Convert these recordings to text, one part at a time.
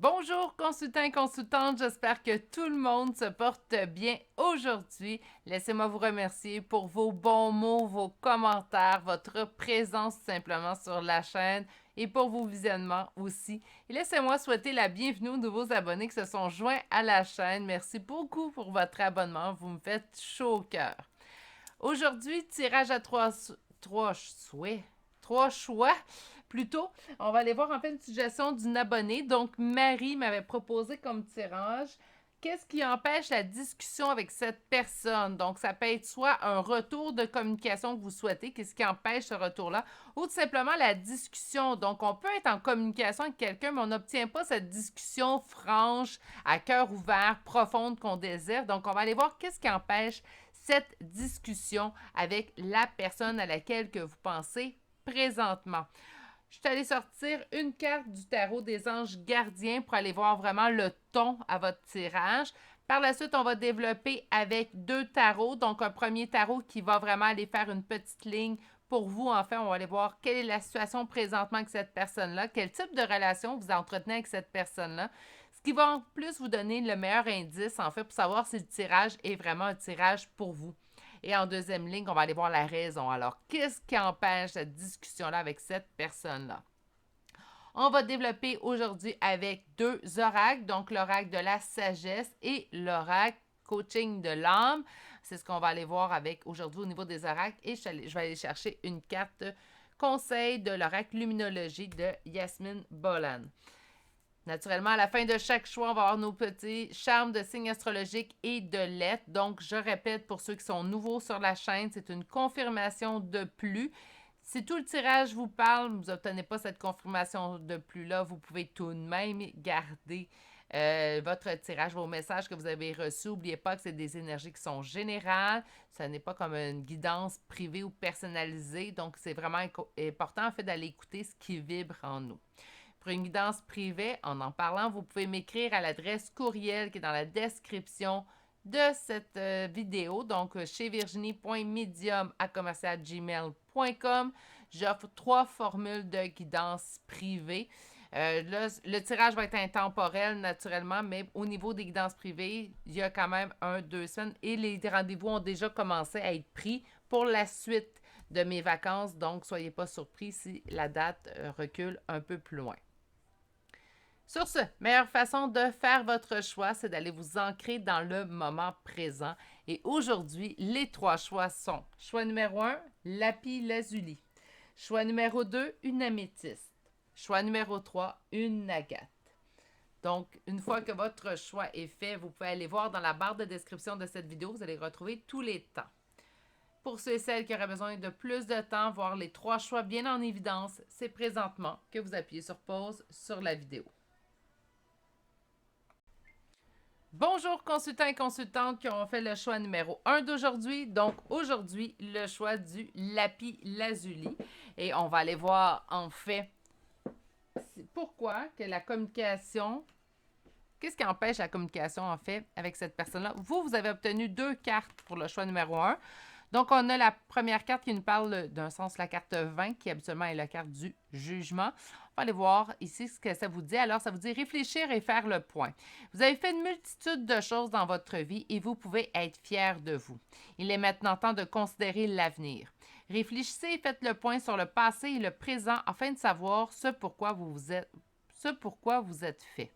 Bonjour consultants et consultantes, j'espère que tout le monde se porte bien aujourd'hui. Laissez-moi vous remercier pour vos bons mots, vos commentaires, votre présence tout simplement sur la chaîne et pour vos visionnements aussi. Et laissez-moi souhaiter la bienvenue aux nouveaux abonnés qui se sont joints à la chaîne. Merci beaucoup pour votre abonnement, vous me faites chaud au cœur. Aujourd'hui, tirage à trois choix. Plutôt, on va aller voir en fait une suggestion d'une abonnée. Donc, Marie m'avait proposé comme tirage qu'est-ce qui empêche la discussion avec cette personne. Donc, ça peut être soit un retour de communication que vous souhaitez, qu'est-ce qui empêche ce retour-là, ou tout simplement la discussion. Donc, on peut être en communication avec quelqu'un, mais on n'obtient pas cette discussion franche, à cœur ouvert, profonde qu'on désire. Donc, on va aller voir qu'est-ce qui empêche cette discussion avec la personne à laquelle que vous pensez présentement. Je suis allée sortir une carte du tarot des anges gardiens pour aller voir vraiment le ton à votre tirage. Par la suite, on va développer avec deux tarots. Donc, un premier tarot qui va vraiment aller faire une petite ligne pour vous. En fait, on va aller voir quelle est la situation présentement avec cette personne-là, quel type de relation vous entretenez avec cette personne-là. Ce qui va en plus vous donner le meilleur indice, en fait, pour savoir si le tirage est vraiment un tirage pour vous. Et en deuxième ligne, on va aller voir la raison. Alors, qu'est-ce qui empêche cette discussion-là avec cette personne-là? On va développer aujourd'hui avec deux oracles, donc l'oracle de la sagesse et l'oracle coaching de l'âme. C'est ce qu'on va aller voir avec aujourd'hui au niveau des oracles. Et je vais aller chercher une carte conseil de l'oracle luminologie de Yasmine Bolan. Naturellement, à la fin de chaque choix, on va avoir nos petits charmes de signes astrologiques et de lettres. Donc, je répète pour ceux qui sont nouveaux sur la chaîne, c'est une confirmation de plus. Si tout le tirage vous parle, vous n'obtenez pas cette confirmation de plus-là, vous pouvez tout de même garder votre tirage, vos messages que vous avez reçus. N'oubliez pas que c'est des énergies qui sont générales. Ce n'est pas comme une guidance privée ou personnalisée. Donc, c'est vraiment important en fait d'aller écouter ce qui vibre en nous. Pour une guidance privée, en parlant, vous pouvez m'écrire à l'adresse courriel qui est dans la description de cette vidéo, donc chez virginie.medium@gmail.com. J'offre 3 formules de guidance privée. Le tirage va être intemporel naturellement, mais au niveau des guidances privées, il y a quand même 1-2 semaines et les rendez-vous ont déjà commencé à être pris pour la suite de mes vacances, donc soyez pas surpris si la date recule un peu plus loin. Sur ce, meilleure façon de faire votre choix, c'est d'aller vous ancrer dans le moment présent. Et aujourd'hui, les 3 choix sont choix numéro 1, lapis lazuli. Choix numéro 2, une améthyste. Choix numéro 3, une agate. Donc, une fois que votre choix est fait, vous pouvez aller voir dans la barre de description de cette vidéo, vous allez retrouver tous les temps. Pour ceux et celles qui auraient besoin de plus de temps, voir les 3 choix bien en évidence, c'est présentement que vous appuyez sur pause sur la vidéo. Bonjour consultants et consultantes qui ont fait le choix numéro 1 d'aujourd'hui. Donc aujourd'hui, le choix du lapis lazuli. Et on va aller voir en fait pourquoi que la communication, qu'est-ce qui empêche la communication en fait avec cette personne-là. Vous avez obtenu 2 cartes pour le choix numéro 1. Donc, on a la première carte qui nous parle d'un sens, la carte 20, qui habituellement est la carte du jugement. On va aller voir ici ce que ça vous dit. Alors, ça vous dit réfléchir et faire le point. Vous avez fait une multitude de choses dans votre vie et vous pouvez être fier de vous. Il est maintenant temps de considérer l'avenir. Réfléchissez et faites le point sur le passé et le présent afin de savoir ce pourquoi vous êtes fait.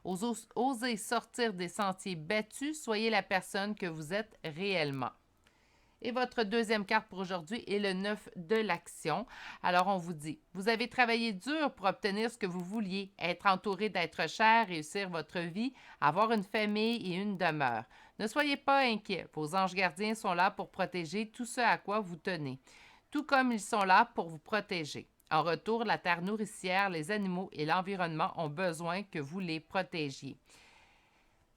Osez sortir des sentiers battus, soyez la personne que vous êtes réellement. Et votre deuxième carte pour aujourd'hui est le 9 de l'action. Alors, on vous dit, vous avez travaillé dur pour obtenir ce que vous vouliez, être entouré d'êtres chers, réussir votre vie, avoir une famille et une demeure. Ne soyez pas inquiets, vos anges gardiens sont là pour protéger tout ce à quoi vous tenez, tout comme ils sont là pour vous protéger. En retour, la terre nourricière, les animaux et l'environnement ont besoin que vous les protégiez.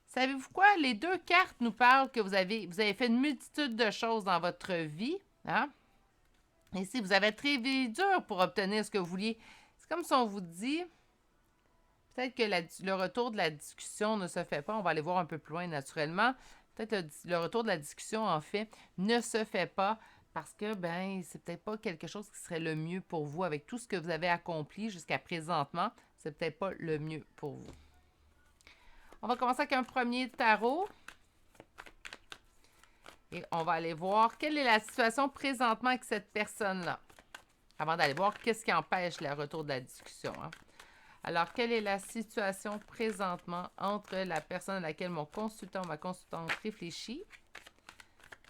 Savez-vous quoi? Les 2 cartes nous parlent que vous avez fait une multitude de choses dans votre vie. Hein? Ici, vous avez travaillé dur pour obtenir ce que vous vouliez. C'est comme si on vous dit, peut-être que le retour de la discussion ne se fait pas. On va aller voir un peu plus loin naturellement. Peut-être le retour de la discussion, en fait, ne se fait pas parce que, c'est peut-être pas quelque chose qui serait le mieux pour vous avec tout ce que vous avez accompli jusqu'à présentement. C'est peut-être pas le mieux pour vous. On va commencer avec un premier tarot. Et on va aller voir quelle est la situation présentement avec cette personne-là. Avant d'aller voir qu'est-ce qui empêche le retour de la discussion. Hein. Alors, quelle est la situation présentement entre la personne à laquelle mon consultant ou ma consultante réfléchit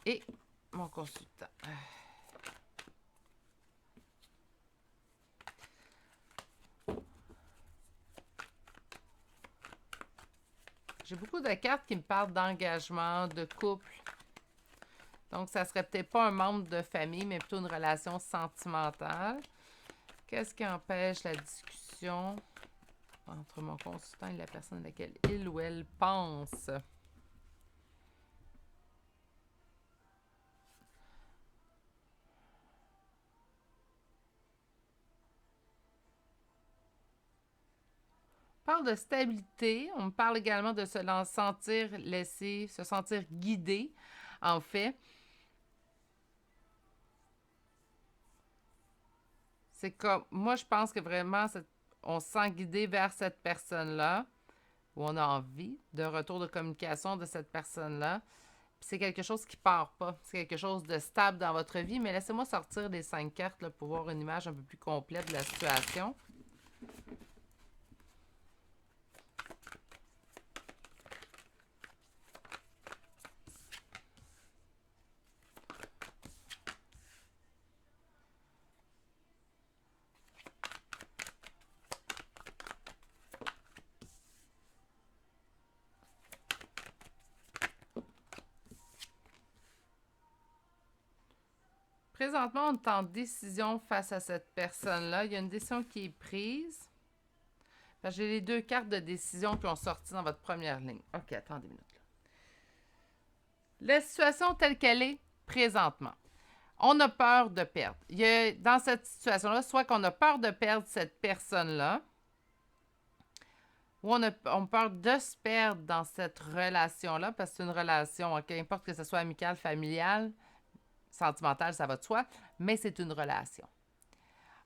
et mon consultant? J'ai beaucoup de cartes qui me parlent d'engagement, de couple. Donc, ça serait peut-être pas un membre de famille, mais plutôt une relation sentimentale. Qu'est-ce qui empêche la discussion entre mon consultant et la personne à laquelle il ou elle pense? On parle de stabilité. On me parle également de se sentir guidé, en fait. C'est comme, moi, je pense que vraiment, on se sent guidé vers cette personne-là, où on a envie de retour de communication de cette personne-là. Puis c'est quelque chose qui part pas. C'est quelque chose de stable dans votre vie. Mais laissez-moi sortir les 5 cartes là, pour voir une image un peu plus complète de la situation. Présentement, on est en décision face à cette personne-là. Il y a une décision qui est prise. J'ai les 2 cartes de décision qui ont sorti dans votre première ligne. OK, attendez une minute. Là. La situation telle qu'elle est présentement. On a peur de perdre. Il y a, dans cette situation-là, soit qu'on a peur de perdre cette personne-là, ou on a peur de se perdre dans cette relation-là, parce que c'est une relation, qu'importe que ce soit amicale, familiale, sentimentale, ça va de soi, mais c'est une relation.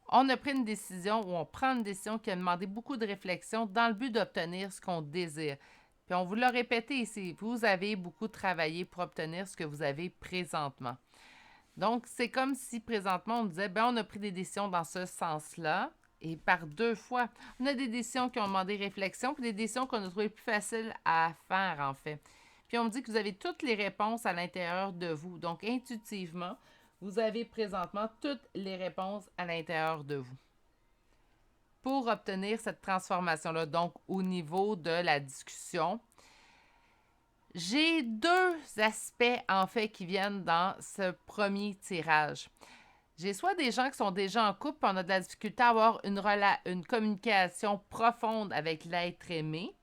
On a pris une décision ou on prend une décision qui a demandé beaucoup de réflexion dans le but d'obtenir ce qu'on désire. Puis on vous l'a répété ici, vous avez beaucoup travaillé pour obtenir ce que vous avez présentement. Donc, c'est comme si présentement on disait, on a pris des décisions dans ce sens-là, et par 2 fois. On a des décisions qui ont demandé réflexion, puis des décisions qu'on a trouvées plus faciles à faire, en fait. Puis on me dit que vous avez toutes les réponses à l'intérieur de vous. Donc, intuitivement, vous avez présentement toutes les réponses à l'intérieur de vous pour obtenir cette transformation-là. Donc, au niveau de la discussion, j'ai 2 aspects, en fait, qui viennent dans ce premier tirage. J'ai soit des gens qui sont déjà en couple, puis on a de la difficulté à avoir une communication profonde avec l'être aimé,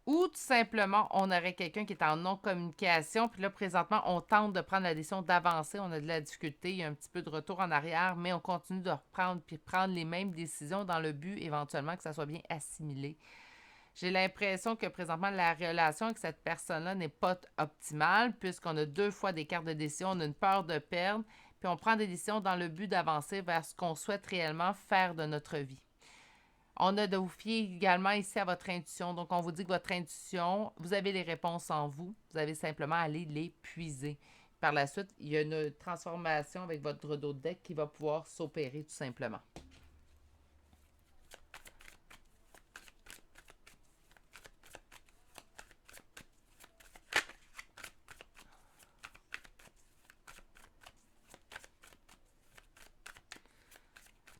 ou tout simplement, on aurait quelqu'un qui est en non-communication, puis là, présentement, on tente de prendre la décision d'avancer, on a de la difficulté, il y a un petit peu de retour en arrière, mais on continue de reprendre puis prendre les mêmes décisions dans le but, éventuellement, que ça soit bien assimilé. J'ai l'impression que présentement, la relation avec cette personne-là n'est pas optimale, puisqu'on a 2 fois des cartes de décision, on a une peur de perdre, puis on prend des décisions dans le but d'avancer vers ce qu'on souhaite réellement faire de notre vie. On a de vous fier également ici à votre intuition. Donc, on vous dit que votre intuition, vous avez les réponses en vous. Vous avez simplement à aller les puiser. Par la suite, il y a une transformation avec votre dos de deck qui va pouvoir s'opérer tout simplement.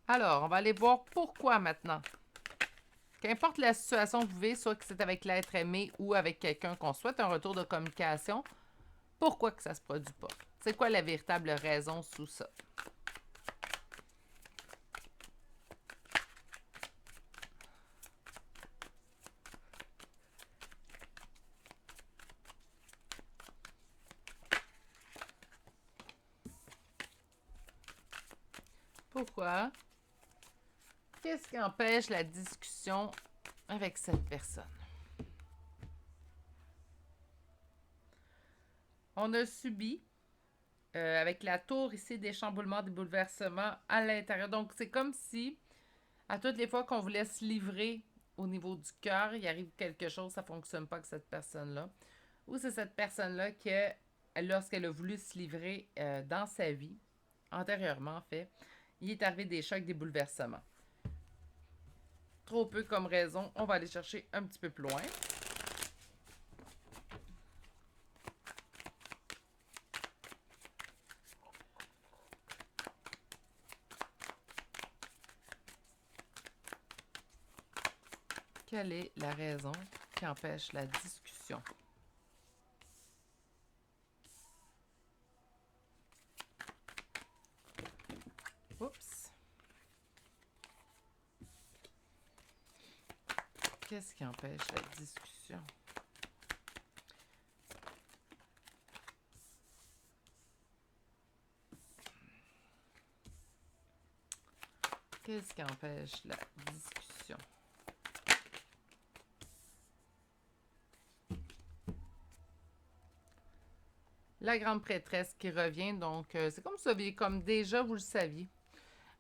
Alors, on va aller voir pourquoi maintenant. Qu'importe la situation que vous vivez, soit que c'est avec l'être aimé ou avec quelqu'un qu'on souhaite un retour de communication, pourquoi que ça ne se produit pas? C'est quoi la véritable raison sous ça? Pourquoi? Qu'est-ce qui empêche la discussion avec cette personne? On a subi, avec la tour ici, des chamboulements, des bouleversements à l'intérieur. Donc, c'est comme si, à toutes les fois qu'on vous laisse livrer au niveau du cœur, il arrive quelque chose, ça ne fonctionne pas avec cette personne-là. Ou c'est cette personne-là que, lorsqu'elle a voulu se livrer dans sa vie, antérieurement en fait, il est arrivé des chocs, des bouleversements. Trop peu comme raison, on va aller chercher un petit peu plus loin. Quelle est la raison qui empêche la discussion? Oups. Qu'est-ce qui empêche la discussion? Qu'est-ce qui empêche la discussion? La grande prêtresse qui revient, donc c'est comme ça, comme déjà vous le saviez.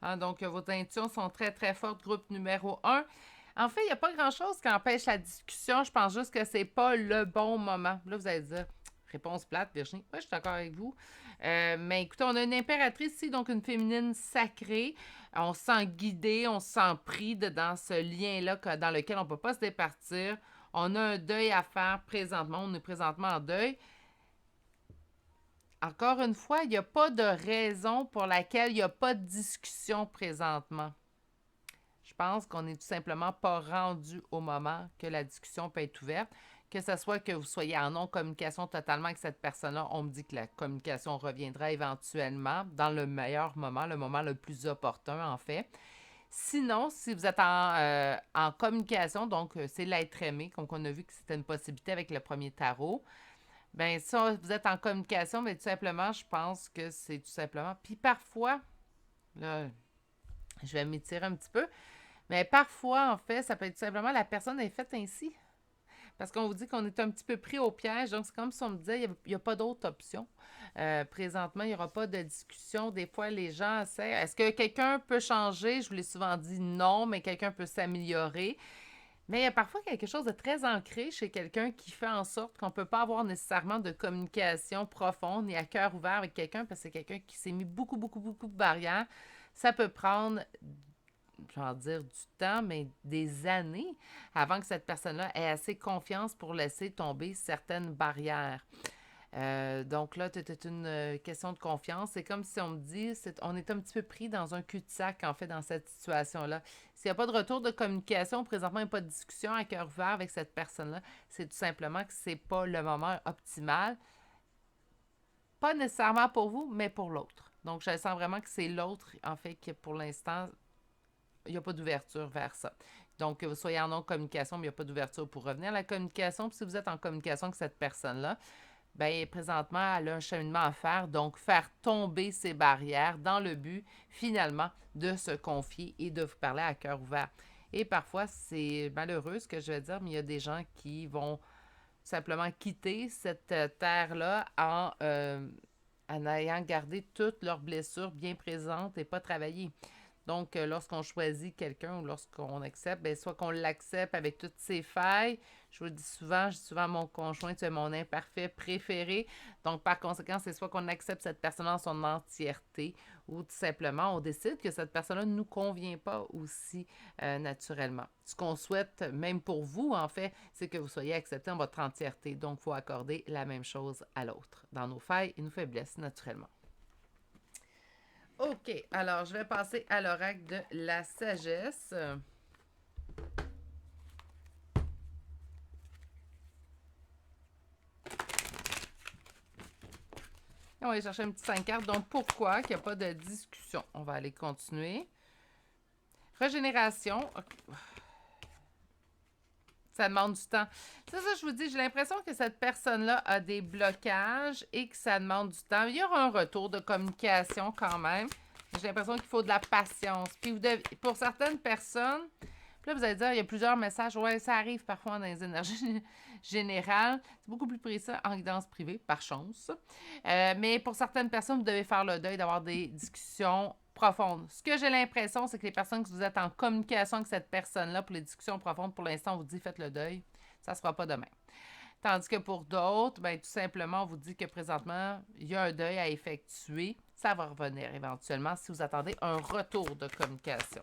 Hein, donc vos intuitions sont très très fortes, groupe numéro 1. En fait, il n'y a pas grand-chose qui empêche la discussion. Je pense juste que c'est pas le bon moment. Là, vous allez dire, réponse plate, Virginie. Oui, je suis d'accord avec vous. Mais écoutez, on a une impératrice ici, donc une féminine sacrée. On se sent guidé, on se sent pris dans ce lien-là dans lequel on ne peut pas se départir. On a un deuil à faire présentement. On est présentement en deuil. Encore une fois, il n'y a pas de raison pour laquelle il n'y a pas de discussion présentement. Je pense qu'on n'est tout simplement pas rendu au moment que la discussion peut être ouverte. Que ce soit que vous soyez en non-communication totalement avec cette personne-là, on me dit que la communication reviendra éventuellement dans le meilleur moment, le moment le plus opportun en fait. Sinon, si vous êtes en communication, donc c'est l'être aimé, comme on a vu que c'était une possibilité avec le premier tarot, ben ça, vous êtes en communication, mais tout simplement, je pense que c'est tout simplement. Puis parfois, là, je vais m'étirer un petit peu, mais parfois, en fait, ça peut être tout simplement la personne est faite ainsi. Parce qu'on vous dit qu'on est un petit peu pris au piège. Donc, c'est comme si on me disait, il n'y a pas d'autre option. Présentement, il n'y aura pas de discussion. Des fois, les gens essaient. Est-ce que quelqu'un peut changer? Je vous l'ai souvent dit non, mais quelqu'un peut s'améliorer. Mais il y a parfois quelque chose de très ancré chez quelqu'un qui fait en sorte qu'on ne peut pas avoir nécessairement de communication profonde ni à cœur ouvert avec quelqu'un parce que c'est quelqu'un qui s'est mis beaucoup, beaucoup, beaucoup de barrières. Ça peut prendre, je vais dire du temps, mais des années avant que cette personne-là ait assez confiance pour laisser tomber certaines barrières. Donc là, c'est une question de confiance. C'est comme si on me dit, on est un petit peu pris dans un cul-de-sac, en fait, dans cette situation-là. S'il n'y a pas de retour de communication, présentement, il n'y a pas de discussion à cœur ouvert avec cette personne-là, c'est tout simplement que c'est pas le moment optimal. Pas nécessairement pour vous, mais pour l'autre. Donc, je sens vraiment que c'est l'autre, en fait, qui pour l'instant, il n'y a pas d'ouverture vers ça. Donc, que vous soyez en non-communication, mais il n'y a pas d'ouverture pour revenir à la communication. Puis si vous êtes en communication avec cette personne-là, bien, présentement, elle a un cheminement à faire, donc faire tomber ces barrières dans le but, finalement, de se confier et de vous parler à cœur ouvert. Et parfois, c'est malheureux ce que je vais dire, mais il y a des gens qui vont simplement quitter cette terre-là en ayant gardé toutes leurs blessures bien présentes et pas travaillées. Donc, lorsqu'on choisit quelqu'un ou lorsqu'on accepte, bien, soit qu'on l'accepte avec toutes ses failles. Je vous le dis souvent à mon conjoint, tu es mon imparfait préféré. Donc, par conséquent, c'est soit qu'on accepte cette personne en son entièreté ou tout simplement, on décide que cette personne-là ne nous convient pas aussi naturellement. Ce qu'on souhaite, même pour vous, en fait, c'est que vous soyez accepté en votre entièreté. Donc, il faut accorder la même chose à l'autre, dans nos failles et nos faiblesses, naturellement. OK, alors je vais passer à l'oracle de la sagesse. On va aller chercher un petit 5 cartes. Donc, pourquoi qu'il n'y a pas de discussion? On va aller continuer. Régénération. Okay. Ça demande du temps. C'est ça, je vous dis, j'ai l'impression que cette personne-là a des blocages et que ça demande du temps. Il y aura un retour de communication quand même. J'ai l'impression qu'il faut de la patience. Puis pour certaines personnes, puis là, vous allez dire, il y a plusieurs messages. Ouais, ça arrive parfois dans les énergies générales. C'est beaucoup plus précis en guidance privée, par chance. Mais pour certaines personnes, vous devez faire le deuil d'avoir des discussions profonde. Ce que j'ai l'impression, c'est que les personnes que vous êtes en communication avec cette personne-là pour les discussions profondes, pour l'instant, on vous dit faites le deuil. Ça ne se fera pas demain. Tandis que pour d'autres, ben, tout simplement, on vous dit que présentement, il y a un deuil à effectuer. Ça va revenir éventuellement si vous attendez un retour de communication.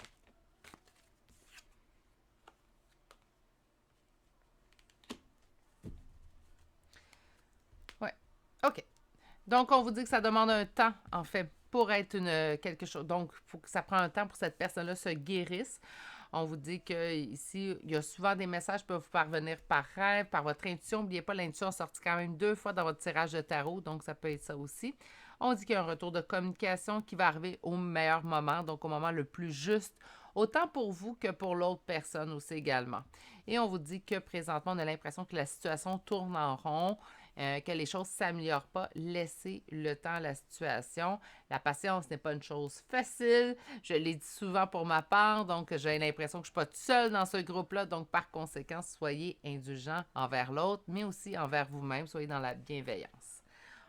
Ouais. OK. Donc, on vous dit que ça demande un temps, en fait, pour être quelque chose. Donc, il faut que ça prend un temps pour que cette personne-là se guérisse. On vous dit qu'ici, il y a souvent des messages qui peuvent vous parvenir par rêve, par votre intuition. N'oubliez pas, l'intuition est sortie quand même 2 fois dans votre tirage de tarot, donc ça peut être ça aussi. On dit qu'il y a un retour de communication qui va arriver au meilleur moment, donc au moment le plus juste, autant pour vous que pour l'autre personne aussi également. Et on vous dit que présentement, on a l'impression que la situation tourne en rond, que les choses ne s'améliorent pas. Laissez le temps à la situation. La patience n'est pas une chose facile. Je l'ai dit souvent pour ma part, donc j'ai l'impression que je ne suis pas toute seule dans ce groupe-là. Donc, par conséquent, soyez indulgents envers l'autre, mais aussi envers vous-même. Soyez dans la bienveillance.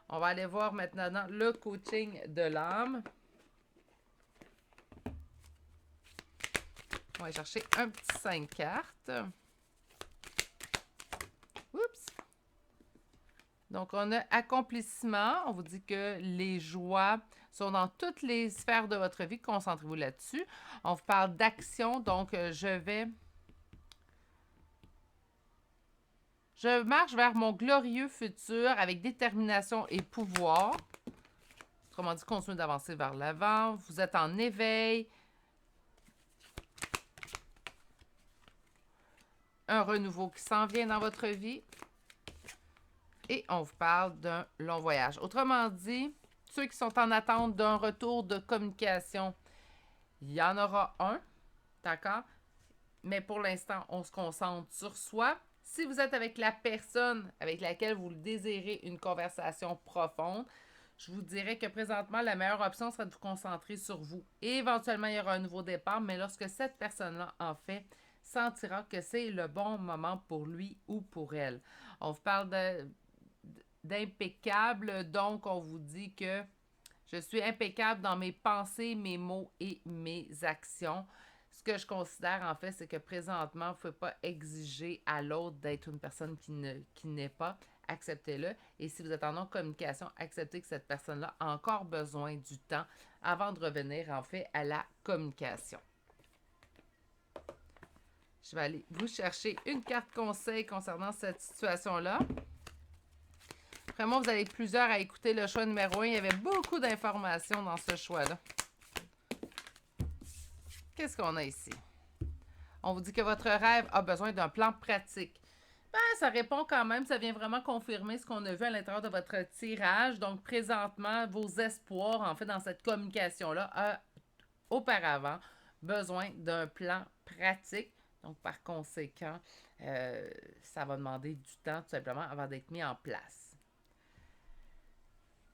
On va aller voir maintenant le coaching de l'âme. On va chercher un petit 5 cartes. Oups! Donc, on a accomplissement. On vous dit que les joies sont dans toutes les sphères de votre vie. Concentrez-vous là-dessus. On vous parle d'action. Donc, je marche vers mon glorieux futur avec détermination et pouvoir. Autrement dit, continuez d'avancer vers l'avant. Vous êtes en éveil. Un renouveau qui s'en vient dans votre vie. Et on vous parle d'un long voyage. Autrement dit, ceux qui sont en attente d'un retour de communication, il y en aura un, d'accord? Mais pour l'instant, on se concentre sur soi. Si vous êtes avec la personne avec laquelle vous désirez une conversation profonde, je vous dirais que présentement, la meilleure option serait de vous concentrer sur vous. Et éventuellement, il y aura un nouveau départ, mais lorsque cette personne-là, en fait, sentira que c'est le bon moment pour lui ou pour elle. On vous parle d'impeccable, donc on vous dit que je suis impeccable dans mes pensées, mes mots et mes actions. Ce que je considère en fait, c'est que présentement, vous ne pouvez pas exiger à l'autre d'être une personne qui n'est pas. Acceptez-le. Et si vous êtes en non-communication, acceptez que cette personne-là a encore besoin du temps avant de revenir en fait à la communication. Je vais aller vous chercher une carte conseil concernant cette situation-là. Vraiment, vous avez plusieurs à écouter le choix numéro 1. Il y avait beaucoup d'informations dans ce choix-là. Qu'est-ce qu'on a ici? On vous dit que votre rêve a besoin d'un plan pratique. Ben, ça répond quand même, ça vient vraiment confirmer ce qu'on a vu à l'intérieur de votre tirage. Donc, présentement, vos espoirs, en fait, dans cette communication-là, a auparavant besoin d'un plan pratique. Donc, par conséquent, ça va demander du temps, tout simplement, avant d'être mis en place.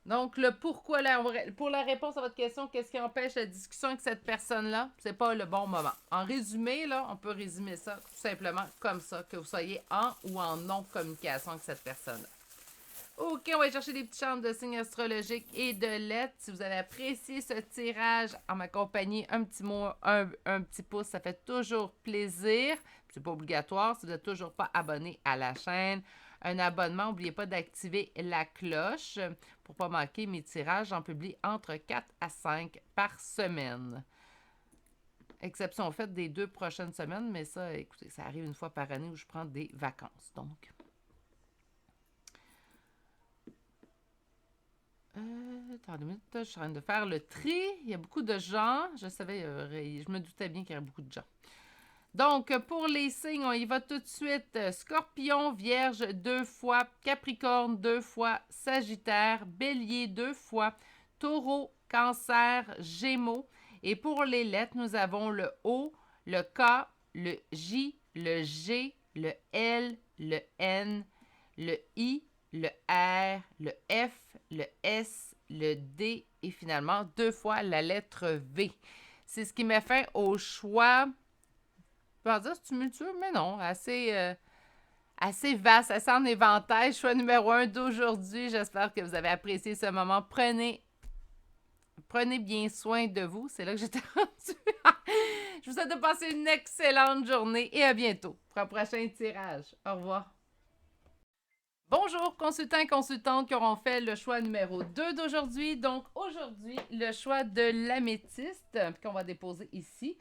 Donc, le pourquoi, pour la réponse à votre question, qu'est-ce qui empêche la discussion avec cette personne-là? C'est pas le bon moment. En résumé, là, on peut résumer ça tout simplement comme ça, que vous soyez en ou en non-communication avec cette personne-là. OK, on va aller chercher des petits charmes de signes astrologiques et de lettres. Si vous avez apprécié ce tirage, en ma compagnie, un petit mot, un petit pouce, ça fait toujours plaisir. C'est pas obligatoire si vous n'êtes toujours pas abonné à la chaîne. Un abonnement, n'oubliez pas d'activer la cloche pour ne pas manquer mes tirages. J'en publie entre 4 à 5 par semaine. Exception faite des 2 prochaines semaines, mais ça, écoutez, ça arrive une fois par année où je prends des vacances. Donc, attendez une minute, je suis en train de faire le tri. Il y a beaucoup de gens. Je me doutais bien qu'il y aurait beaucoup de gens. Donc, pour les signes, on y va tout de suite. Scorpion, Vierge 2 fois, Capricorne 2 fois, Sagittaire, Bélier 2 fois, Taureau, Cancer, Gémeaux. Et pour les lettres, nous avons le O, le K, le J, le G, le L, le N, le I, le R, le F, le S, le D et finalement 2 fois la lettre V. C'est ce qui met fin au choix. Je vais dire, c'est tumultueux, mais non, assez vaste, assez en éventail. Choix numéro 1 d'aujourd'hui. J'espère que vous avez apprécié ce moment. Prenez prenez bien soin de vous. C'est là que j'étais rendue. Je vous souhaite de passer une excellente journée et à bientôt pour un prochain tirage. Au revoir. Bonjour, consultants et consultantes qui auront fait le choix numéro 2 d'aujourd'hui. Donc, aujourd'hui, le choix de l'améthyste qu'on va déposer ici.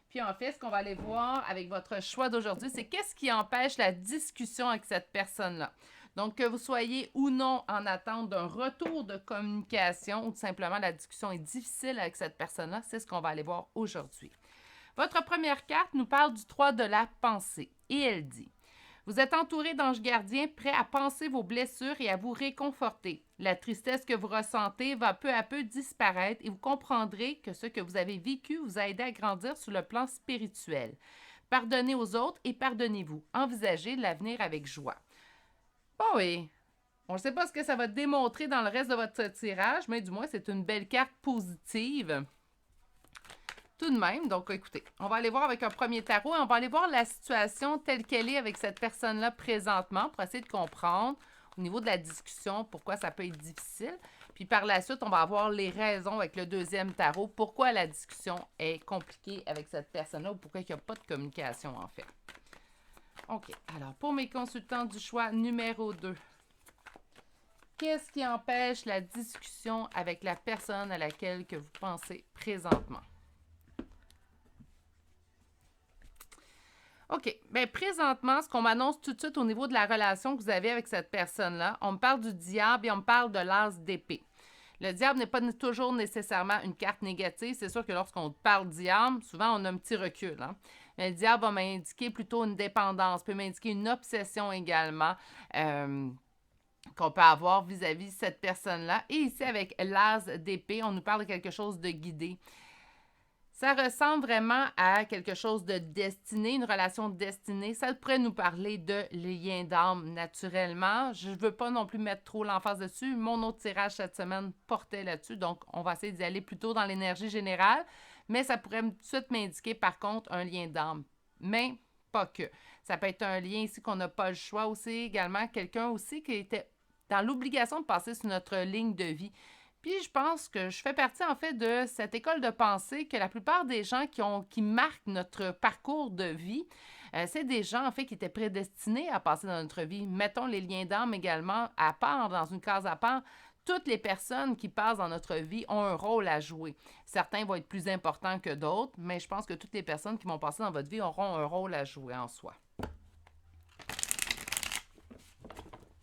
Puis, en fait, ce qu'on va aller voir avec votre choix d'aujourd'hui, c'est qu'est-ce qui empêche la discussion avec cette personne-là. Donc, que vous soyez ou non en attente d'un retour de communication ou tout simplement la discussion est difficile avec cette personne-là, c'est ce qu'on va aller voir aujourd'hui. Votre première carte nous parle du 3 de la pensée et elle dit: vous êtes entouré d'anges gardiens prêts à penser vos blessures et à vous réconforter. La tristesse que vous ressentez va peu à peu disparaître et vous comprendrez que ce que vous avez vécu vous a aidé à grandir sur le plan spirituel. Pardonnez aux autres et pardonnez-vous. Envisagez l'avenir avec joie. Bon, oui, on ne sait pas ce que ça va démontrer dans le reste de votre tirage, mais du moins, c'est une belle carte positive. Tout de même, donc écoutez, on va aller voir avec un premier tarot et on va aller voir la situation telle qu'elle est avec cette personne-là présentement pour essayer de comprendre au niveau de la discussion pourquoi ça peut être difficile. Puis par la suite, on va avoir les raisons avec le deuxième tarot, pourquoi la discussion est compliquée avec cette personne-là ou pourquoi il n'y a pas de communication en fait. OK, alors pour mes consultants du choix numéro 2, qu'est-ce qui empêche la discussion avec la personne à laquelle que vous pensez présentement? OK. Bien, présentement, ce qu'on m'annonce tout de suite au niveau de la relation que vous avez avec cette personne-là, on me parle du diable et on me parle de l'as d'épée. Le diable n'est pas toujours nécessairement une carte négative. C'est sûr que lorsqu'on parle diable, souvent on a un petit recul. Hein? Mais le diable va m'indiquer plutôt une dépendance, peut m'indiquer une obsession également qu'on peut avoir vis-à-vis de cette personne-là. Et ici, avec l'as d'épée, on nous parle de quelque chose de guidé. Ça ressemble vraiment à quelque chose de destiné, une relation destinée. Ça pourrait nous parler de lien d'âme naturellement. Je ne veux pas non plus mettre trop l'emphase dessus. Mon autre tirage cette semaine portait là-dessus, donc on va essayer d'y aller plutôt dans l'énergie générale. Mais ça pourrait tout de suite m'indiquer par contre un lien d'âme. Mais pas que. Ça peut être un lien ici qu'on n'a pas le choix aussi, également quelqu'un aussi qui était dans l'obligation de passer sur notre ligne de vie. Puis je pense que je fais partie en fait de cette école de pensée que la plupart des gens qui marquent notre parcours de vie, c'est des gens en fait qui étaient prédestinés à passer dans notre vie. Mettons les liens d'âme également à part, dans une case à part. Toutes les personnes qui passent dans notre vie ont un rôle à jouer. Certains vont être plus importants que d'autres, mais je pense que toutes les personnes qui vont passer dans votre vie auront un rôle à jouer en soi.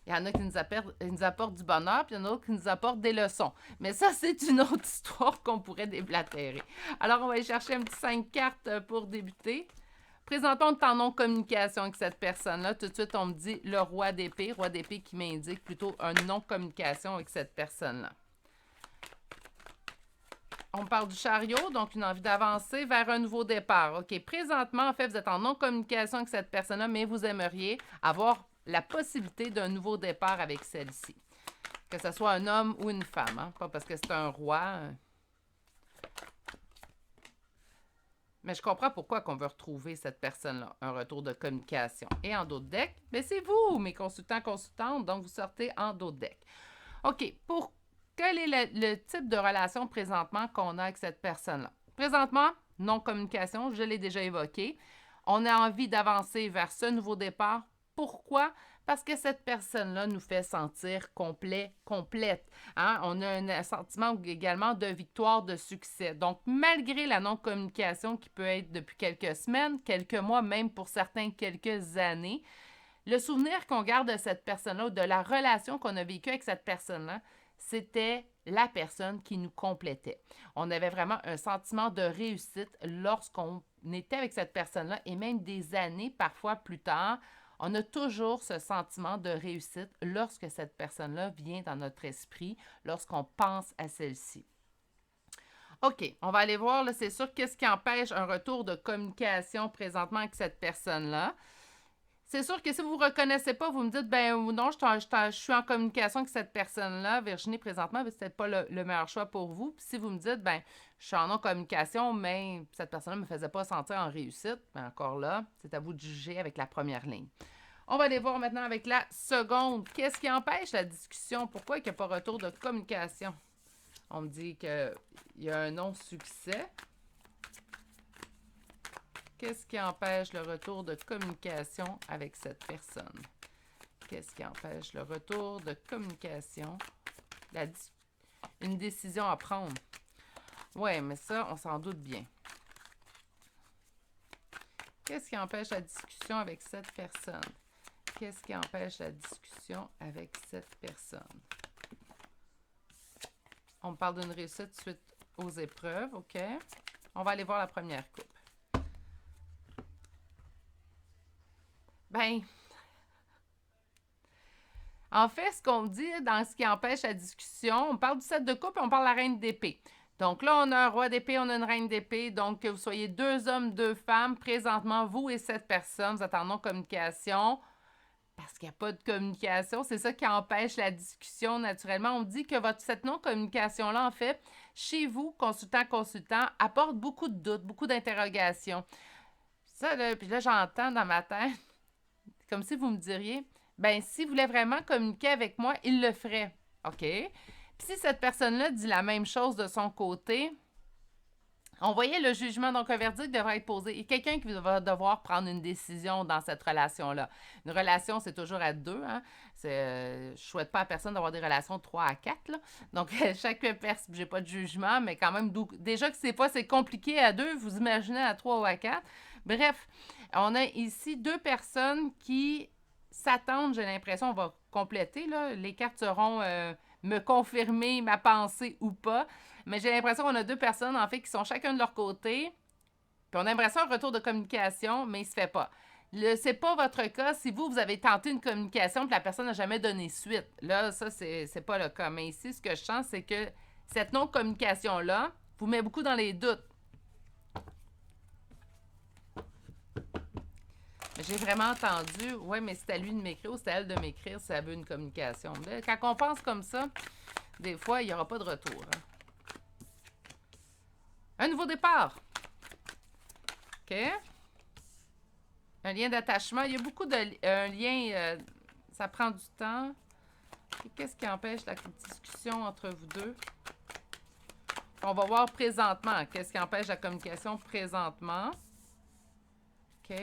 Il y en a qui nous apportent du bonheur, puis il y en a d'autres qui nous apportent des leçons. Mais ça, c'est une autre histoire qu'on pourrait déblatérer. Alors, on va aller chercher un petit 5 cartes pour débuter. Présentons le temps non-communication avec cette personne-là. Tout de suite, on me dit le roi d'épée qui m'indique plutôt un non-communication avec cette personne-là. On parle du chariot, donc une envie d'avancer vers un nouveau départ. OK, présentement, en fait, vous êtes en non-communication avec cette personne-là, mais vous aimeriez avoir la possibilité d'un nouveau départ avec celle-ci. Que ce soit un homme ou une femme, hein? Pas parce que c'est un roi. Mais je comprends pourquoi qu'on veut retrouver cette personne-là, un retour de communication. Et en d'autres decks, mais c'est vous, mes consultants-consultantes, donc vous sortez en d'autres decks. OK, quel est le type de relation présentement qu'on a avec cette personne-là? Présentement, non-communication, je l'ai déjà évoqué. On a envie d'avancer vers ce nouveau départ. Pourquoi? Parce que cette personne-là nous fait sentir complète. Hein? On a un sentiment également de victoire, de succès. Donc, malgré la non-communication qui peut être depuis quelques semaines, quelques mois, même pour certains quelques années, le souvenir qu'on garde de cette personne-là ou de la relation qu'on a vécue avec cette personne-là, c'était la personne qui nous complétait. On avait vraiment un sentiment de réussite lorsqu'on était avec cette personne-là et même des années, parfois plus tard, on a toujours ce sentiment de réussite lorsque cette personne-là vient dans notre esprit, lorsqu'on pense à celle-ci. OK, on va aller voir, là, c'est sûr, qu'est-ce qui empêche un retour de communication présentement avec cette personne-là. C'est sûr que si vous ne vous reconnaissez pas, vous me dites, ben ou non, je suis en communication avec cette personne-là, Virginie, présentement, mais c'est peut-être pas le meilleur choix pour vous. Puis si vous me dites, ben je suis en non-communication, mais cette personne-là ne me faisait pas sentir en réussite, ben encore là, c'est à vous de juger avec la première ligne. On va aller voir maintenant avec la seconde. Qu'est-ce qui empêche la discussion? Pourquoi il n'y a pas retour de communication? On me dit qu'il y a un non-succès. Qu'est-ce qui empêche le retour de communication avec cette personne? Qu'est-ce qui empêche le retour de communication? Une décision à prendre. Oui, mais ça, on s'en doute bien. Qu'est-ce qui empêche la discussion avec cette personne? Qu'est-ce qui empêche la discussion avec cette personne? On me parle d'une réussite suite aux épreuves, OK? On va aller voir la première coupe. Ben, en fait, ce qu'on dit dans ce qui empêche la discussion, on parle du 7 de coupe et on parle de la reine d'épée. Donc là, on a un roi d'épée, on a une reine d'épée. Donc, que vous soyez 2 hommes, 2 femmes, présentement, vous et cette personne, vous êtes en non-communication parce qu'il n'y a pas de communication. C'est ça qui empêche la discussion naturellement. On dit que cette non-communication-là, en fait, chez vous, consultant, apporte beaucoup de doutes, beaucoup d'interrogations. Ça, là, puis là, j'entends dans ma tête, comme si vous me diriez, ben s'il voulait vraiment communiquer avec moi, il le ferait. OK? Puis si cette personne-là dit la même chose de son côté, on voyait le jugement, donc un verdict devrait être posé. Il y a quelqu'un qui va devoir prendre une décision dans cette relation-là. Une relation, c'est toujours à 2. Hein? Je ne souhaite pas à personne d'avoir des relations de 3 à 4. Là. Donc, chaque personne, j'ai pas de jugement, mais quand même, déjà que c'est compliqué à 2, vous imaginez à 3 ou à 4. Bref, on a ici 2 personnes qui s'attendent, j'ai l'impression, on va compléter. Là. Les cartes seront me confirmer ma pensée ou pas. Mais j'ai l'impression qu'on a 2 personnes, en fait, qui sont chacun de leur côté. Puis on aimerait ça un retour de communication, mais il ne se fait pas. C'est pas votre cas si vous avez tenté une communication et la personne n'a jamais donné suite. Là, ça, c'est pas le cas. Mais ici, ce que je sens, c'est que cette non-communication-là vous met beaucoup dans les doutes. J'ai vraiment entendu, ouais, mais c'est à lui de m'écrire ou c'est à elle de m'écrire si elle veut une communication. Là, quand on pense comme ça, des fois, il n'y aura pas de retour. Hein. Un nouveau départ. OK? Un lien d'attachement. Il y a beaucoup de liens. Ça prend du temps. Qu'est-ce qui empêche la discussion entre vous deux? On va voir présentement. Qu'est-ce qui empêche la communication présentement? OK?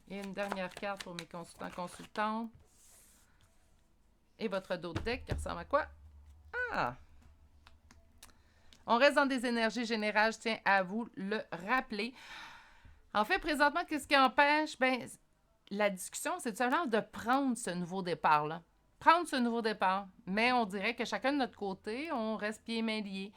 Et une dernière carte pour mes consultants. Et votre dos de deck qui ressemble à quoi? Ah! On reste dans des énergies générales, je tiens à vous le rappeler. En fait, présentement, qu'est-ce qui empêche? Ben, la discussion, c'est tout simplement de prendre ce nouveau départ-là. Prendre ce nouveau départ. Mais on dirait que chacun de notre côté, on reste pieds et mains liés.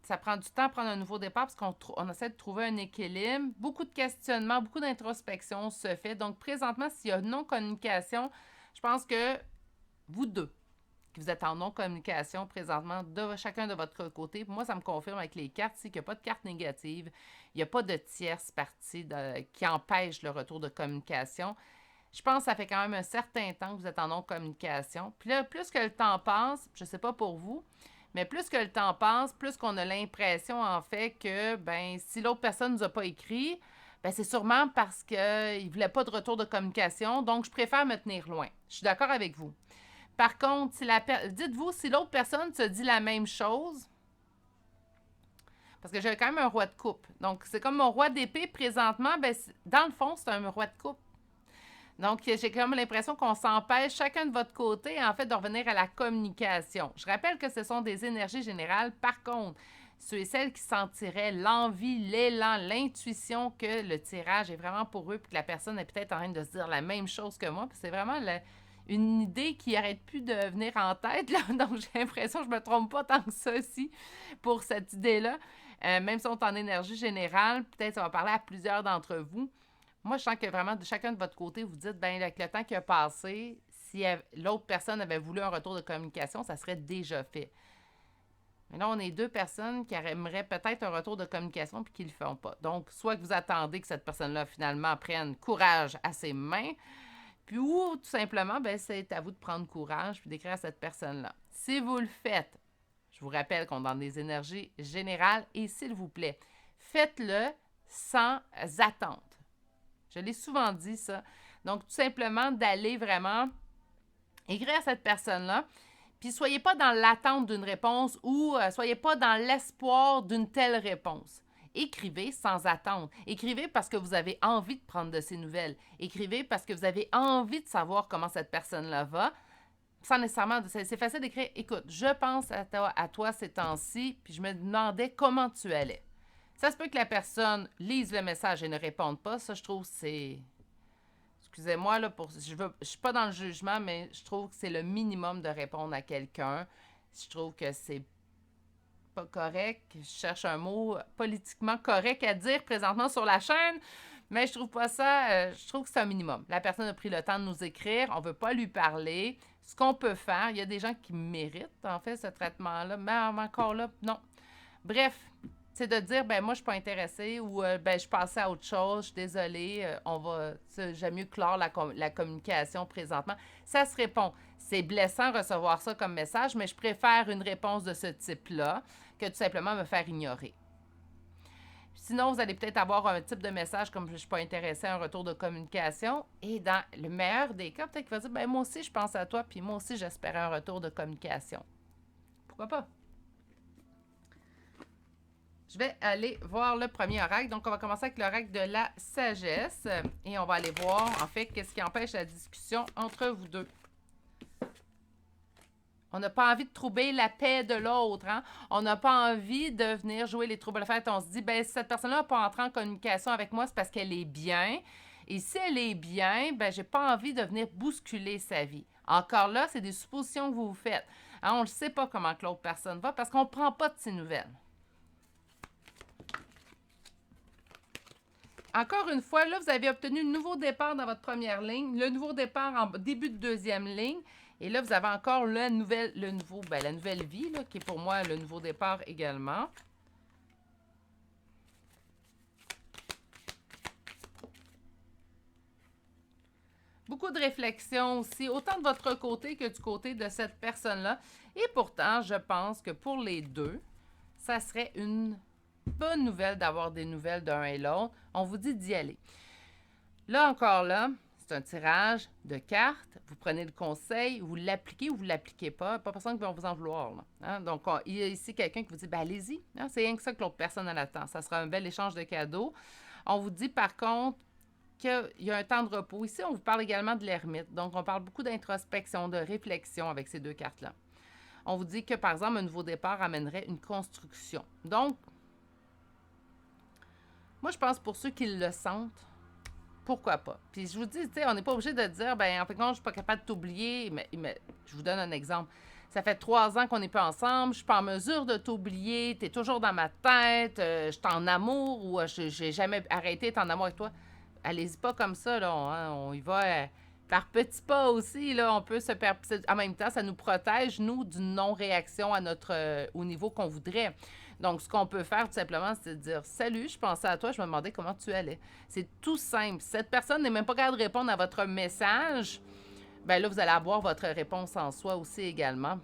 Ça prend du temps à prendre un nouveau départ parce qu'on essaie de trouver un équilibre. Beaucoup de questionnements, beaucoup d'introspection se fait. Donc, présentement, s'il y a non-communication, je pense que vous deux, que vous êtes en non-communication présentement, chacun de votre côté, moi, ça me confirme avec les cartes qu'il n'y a pas de carte négative, il n'y a pas de tierce partie qui empêche le retour de communication. Je pense que ça fait quand même un certain temps que vous êtes en non-communication. Puis là, plus que le temps passe, je ne sais pas pour vous, mais plus que le temps passe, plus qu'on a l'impression, en fait, que ben si l'autre personne ne nous a pas écrit, ben c'est sûrement parce qu'il ne voulait pas de retour de communication, donc je préfère me tenir loin. Je suis d'accord avec vous. Par contre, dites-vous, si l'autre personne se dit la même chose, parce que j'ai quand même un roi de coupe. Donc, c'est comme mon roi d'épée présentement, ben, dans le fond, c'est un roi de coupe. Donc, j'ai quand même l'impression qu'on s'empêche chacun de votre côté, en fait, de revenir à la communication. Je rappelle que ce sont des énergies générales. Par contre, ceux et celles qui sentiraient l'envie, l'élan, l'intuition que le tirage est vraiment pour eux, puis que la personne est peut-être en train de se dire la même chose que moi, puis c'est vraiment une idée qui n'arrête plus de venir en tête, là. Donc j'ai l'impression que je ne me trompe pas tant que ça aussi pour cette idée-là. Même si on est en énergie générale, peut-être ça va parler à plusieurs d'entre vous. Moi, je sens que vraiment, de chacun de votre côté, vous dites, bien, avec le temps qui a passé, si l'autre personne avait voulu un retour de communication, ça serait déjà fait. Mais là, on est 2 personnes qui aimeraient peut-être un retour de communication puis qui ne le font pas. Donc, soit que vous attendez que cette personne-là, finalement, prenne courage à ses mains, puis ou tout simplement, ben, c'est à vous de prendre courage puis d'écrire à cette personne-là. Si vous le faites, je vous rappelle qu'on est dans des énergies générales et s'il vous plaît, faites-le sans attente. Je l'ai souvent dit, ça. Donc, tout simplement, d'aller vraiment écrire à cette personne-là. Puis soyez pas dans l'attente d'une réponse ou soyez pas dans l'espoir d'une telle réponse. Écrivez sans attendre. Écrivez parce que vous avez envie de prendre de ces nouvelles. Écrivez parce que vous avez envie de savoir comment cette personne-là va. Sans nécessairement, c'est facile d'écrire, écoute, je pense à toi ces temps-ci, puis je me demandais comment tu allais. Ça se peut que la personne lise le message et ne réponde pas. Ça, je trouve, c'est... Excusez-moi, là, je suis pas dans le jugement, mais je trouve que c'est le minimum de répondre à quelqu'un. Je trouve que c'est pas correct. Je cherche un mot politiquement correct à dire présentement sur la chaîne, mais je trouve pas ça... je trouve que c'est un minimum. La personne a pris le temps de nous écrire. On veut pas lui parler. Ce qu'on peut faire, il y a des gens qui méritent, en fait, ce traitement-là, mais encore là, non. Bref, c'est de dire, ben moi, je suis pas intéressée ou ben je passais à autre chose, je suis désolée, j'aime mieux clore la communication présentement. Ça se répond. C'est blessant recevoir ça comme message, mais je préfère une réponse de ce type-là que tout simplement me faire ignorer. Sinon, vous allez peut-être avoir un type de message comme je ne suis pas intéressée à un retour de communication. Et dans le meilleur des cas, peut-être qu'il va dire, ben moi aussi, je pense à toi, puis moi aussi, j'espérais un retour de communication. Pourquoi pas? Je vais aller voir le premier oracle. Donc, on va commencer avec l'oracle de la sagesse. Et on va aller voir, en fait, qu'est-ce qui empêche la discussion entre vous deux. On n'a pas envie de troubler la paix de l'autre. Hein? On n'a pas envie de venir jouer les troubles-fêtes. On se dit, ben si cette personne-là n'a pas entré en communication avec moi, c'est parce qu'elle est bien. Et si elle est bien, ben j'ai pas envie de venir bousculer sa vie. Encore là, c'est des suppositions que vous vous faites. Hein, on ne sait pas comment que l'autre personne va parce qu'on ne prend pas de ses nouvelles. Encore une fois, là, vous avez obtenu un nouveau départ dans votre première ligne, le nouveau départ en début de deuxième ligne. Et là, vous avez encore la nouvelle vie, là, qui est pour moi le nouveau départ également. Beaucoup de réflexion aussi, autant de votre côté que du côté de cette personne-là. Et pourtant, je pense que pour les deux, ça serait une bonne nouvelle d'avoir des nouvelles d'un et l'autre. On vous dit d'y aller. Là encore là, c'est un tirage de cartes. Vous prenez le conseil, vous l'appliquez ou vous ne l'appliquez pas. Pas personne qui va vous en vouloir. Là. Hein? Donc, il y a ici quelqu'un qui vous dit, ben allez-y. Hein? C'est rien que ça que l'autre personne a l'attend. Ça sera un bel échange de cadeaux. On vous dit par contre qu'il y a un temps de repos. Ici, on vous parle également de l'ermite. Donc, on parle beaucoup d'introspection, de réflexion avec ces deux cartes-là. On vous dit que, par exemple, un nouveau départ amènerait une construction. Donc, moi, je pense pour ceux qui le sentent, pourquoi pas? Puis je vous dis, tu sais, on n'est pas obligé de dire, ben en fait, non, je suis pas capable de t'oublier, mais je vous donne un exemple. Ça fait 3 ans qu'on n'est pas ensemble, je suis pas en mesure de t'oublier, tu es toujours dans ma tête, je suis en amour ou j'ai jamais arrêté d'être en amour avec toi. Allez-y pas comme ça, là, on y va par petits pas aussi, là, on peut se en même temps, ça nous protège, nous, d'une non-réaction à au niveau qu'on voudrait. Donc, ce qu'on peut faire, tout simplement, c'est de dire « Salut, je pensais à toi, je me demandais comment tu allais. » C'est tout simple. Si cette personne n'est même pas capable de répondre à votre message, bien là, vous allez avoir votre réponse en soi aussi également.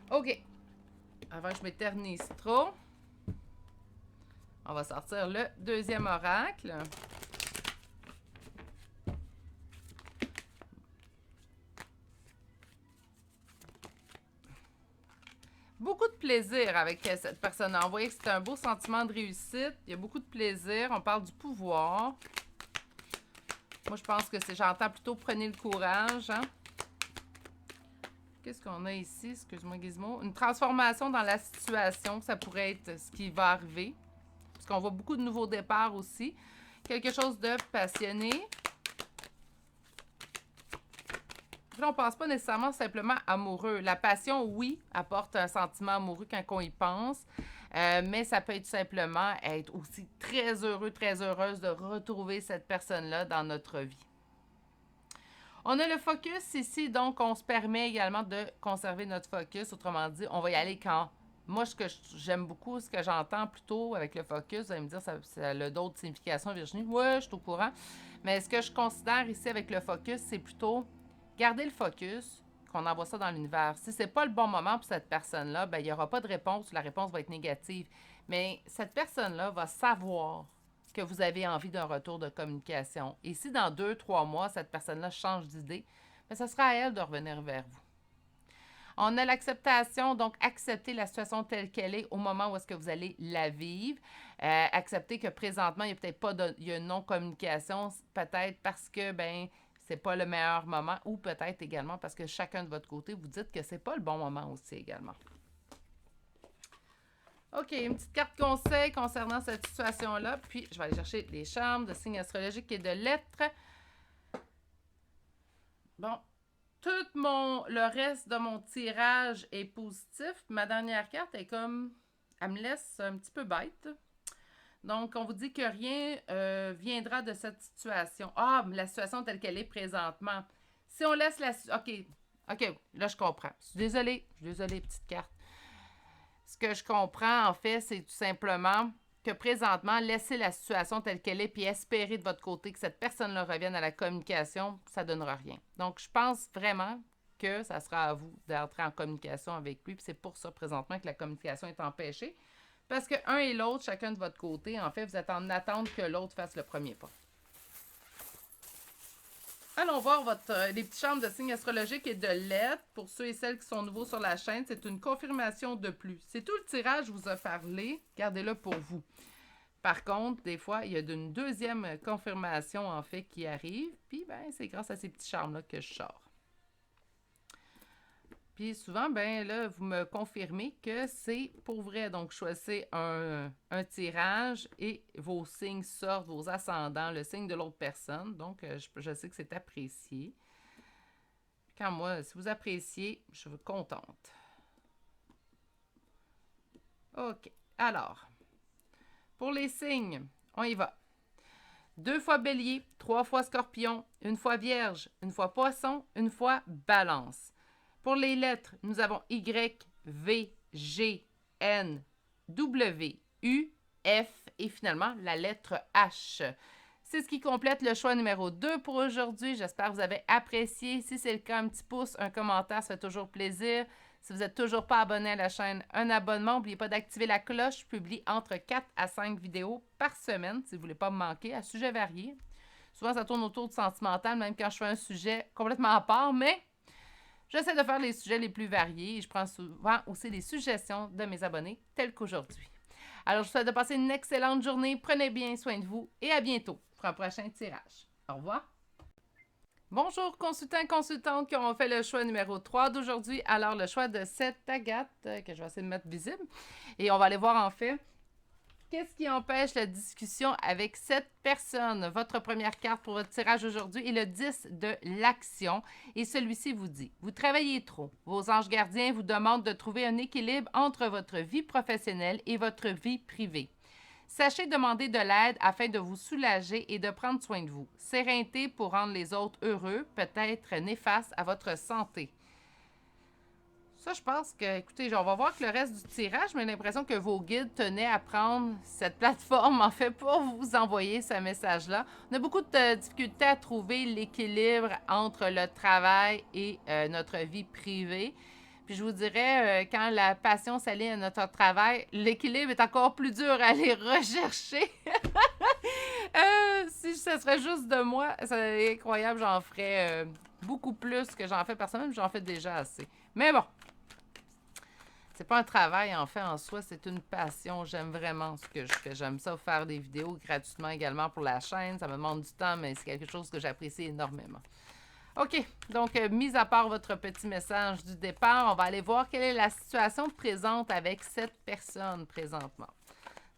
OK. Avant que je m'éternise trop, on va sortir le deuxième oracle. Beaucoup de plaisir avec cette personne-là. Vous voyez que c'est un beau sentiment de réussite. Il y a beaucoup de plaisir. On parle du pouvoir. Moi, je pense que j'entends plutôt prenez le courage. Hein? Qu'est-ce qu'on a ici? Excuse-moi, Gizmo. Une transformation dans la situation. Ça pourrait être ce qui va arriver. Parce qu'on voit beaucoup de nouveaux départs aussi. Quelque chose de passionné. Là, on ne pense pas nécessairement simplement amoureux. La passion, oui, apporte un sentiment amoureux quand on y pense, mais ça peut être tout simplement être aussi très heureux, très heureuse de retrouver cette personne-là dans notre vie. On a le focus ici, donc on se permet également de conserver notre focus. Autrement dit, on va y aller quand... Moi, ce que j'aime beaucoup, ce que j'entends plutôt avec le focus, vous allez me dire, ça a d'autres significations, Virginie. Oui, je suis au courant. Mais ce que je considère ici avec le focus, c'est plutôt... Gardez le focus, qu'on envoie ça dans l'univers. Si ce n'est pas le bon moment pour cette personne-là, ben, il n'y aura pas de réponse, la réponse va être négative. Mais cette personne-là va savoir que vous avez envie d'un retour de communication. Et si dans 2-3 mois, cette personne-là change d'idée, ben, ce sera à elle de revenir vers vous. On a l'acceptation, donc accepter la situation telle qu'elle est au moment où est-ce que vous allez la vivre. Accepter que présentement, il n'y a peut-être pas il y a une non-communication, peut-être parce que, ben, c'est pas le meilleur moment, ou peut-être également parce que chacun de votre côté, vous dites que c'est pas le bon moment aussi également. OK, une petite carte conseil concernant cette situation-là. Puis, je vais aller chercher les charmes de signes astrologiques et de lettres. Bon, le reste de mon tirage est positif. Ma dernière carte est comme... Elle me laisse un petit peu bête. Donc, on vous dit que rien viendra de cette situation. Ah, la situation telle qu'elle est présentement. Si on laisse la... OK, là, je comprends. Je suis désolée, petite carte. Ce que je comprends, en fait, c'est tout simplement que présentement, laissez la situation telle qu'elle est puis espérer de votre côté que cette personne-là revienne à la communication, ça ne donnera rien. Donc, je pense vraiment que ça sera à vous d'entrer en communication avec lui. Puis c'est pour ça, présentement, que la communication est empêchée. Parce que un et l'autre, chacun de votre côté, en fait, vous êtes en attente que l'autre fasse le premier pas. Allons voir les petits charmes de signes astrologiques et de lettres. Pour ceux et celles qui sont nouveaux sur la chaîne, c'est une confirmation de plus. C'est tout le tirage, je vous ai parlé. Gardez-le pour vous. Par contre, des fois, il y a une deuxième confirmation, en fait, qui arrive. Puis, ben, c'est grâce à ces petits charmes-là que je sors. Puis souvent, ben là, vous me confirmez que c'est pour vrai. Donc, choisissez un tirage et vos signes sortent, vos ascendants, le signe de l'autre personne. Donc, je sais que c'est apprécié. Quand moi, si vous appréciez, je suis contente. OK. Alors, pour les signes, on y va. 2 fois bélier, 3 fois scorpion, 1 fois vierge, 1 fois poisson, 1 fois balance. Pour les lettres, nous avons Y, V, G, N, W, U, F et finalement la lettre H. C'est ce qui complète le choix numéro 2 pour aujourd'hui. J'espère que vous avez apprécié. Si c'est le cas, un petit pouce, un commentaire, ça fait toujours plaisir. Si vous n'êtes toujours pas abonné à la chaîne, un abonnement. N'oubliez pas d'activer la cloche. Je publie entre 4 à 5 vidéos par semaine si vous ne voulez pas me manquer, à sujets variés. Souvent, ça tourne autour du sentimental, même quand je fais un sujet complètement à part, mais... J'essaie de faire les sujets les plus variés et je prends souvent aussi les suggestions de mes abonnés, telles qu'aujourd'hui. Alors, je vous souhaite de passer une excellente journée. Prenez bien soin de vous et à bientôt pour un prochain tirage. Au revoir. Bonjour, consultants et consultantes qui ont fait le choix numéro 3 d'aujourd'hui. Alors, le choix de cette agate que je vais essayer de mettre visible. Et on va aller voir en fait... Qu'est-ce qui empêche la discussion avec cette personne? Votre première carte pour votre tirage aujourd'hui est le 10 de l'action. Et celui-ci vous dit, vous travaillez trop. Vos anges gardiens vous demandent de trouver un équilibre entre votre vie professionnelle et votre vie privée. Sachez demander de l'aide afin de vous soulager et de prendre soin de vous. Sérénité pour rendre les autres heureux peut être néfaste à votre santé. Ça, je pense que, écoutez, on va voir que le reste du tirage, mais j'ai l'impression que vos guides tenaient à prendre cette plateforme, en fait, pour vous envoyer ce message-là. On a beaucoup de difficultés à trouver l'équilibre entre le travail et notre vie privée. Puis je vous dirais, quand la passion s'allie à notre travail, l'équilibre est encore plus dur à aller rechercher. Si ce serait juste de moi, c'est incroyable, j'en ferais beaucoup plus que j'en fais personnellement, j'en fais déjà assez. Mais bon. C'est pas un travail, en fait, en soi, c'est une passion. J'aime vraiment ce que je fais. J'aime ça faire des vidéos gratuitement également pour la chaîne. Ça me demande du temps, mais c'est quelque chose que j'apprécie énormément. OK, donc, mis à part votre petit message du départ, on va aller voir quelle est la situation présente avec cette personne présentement.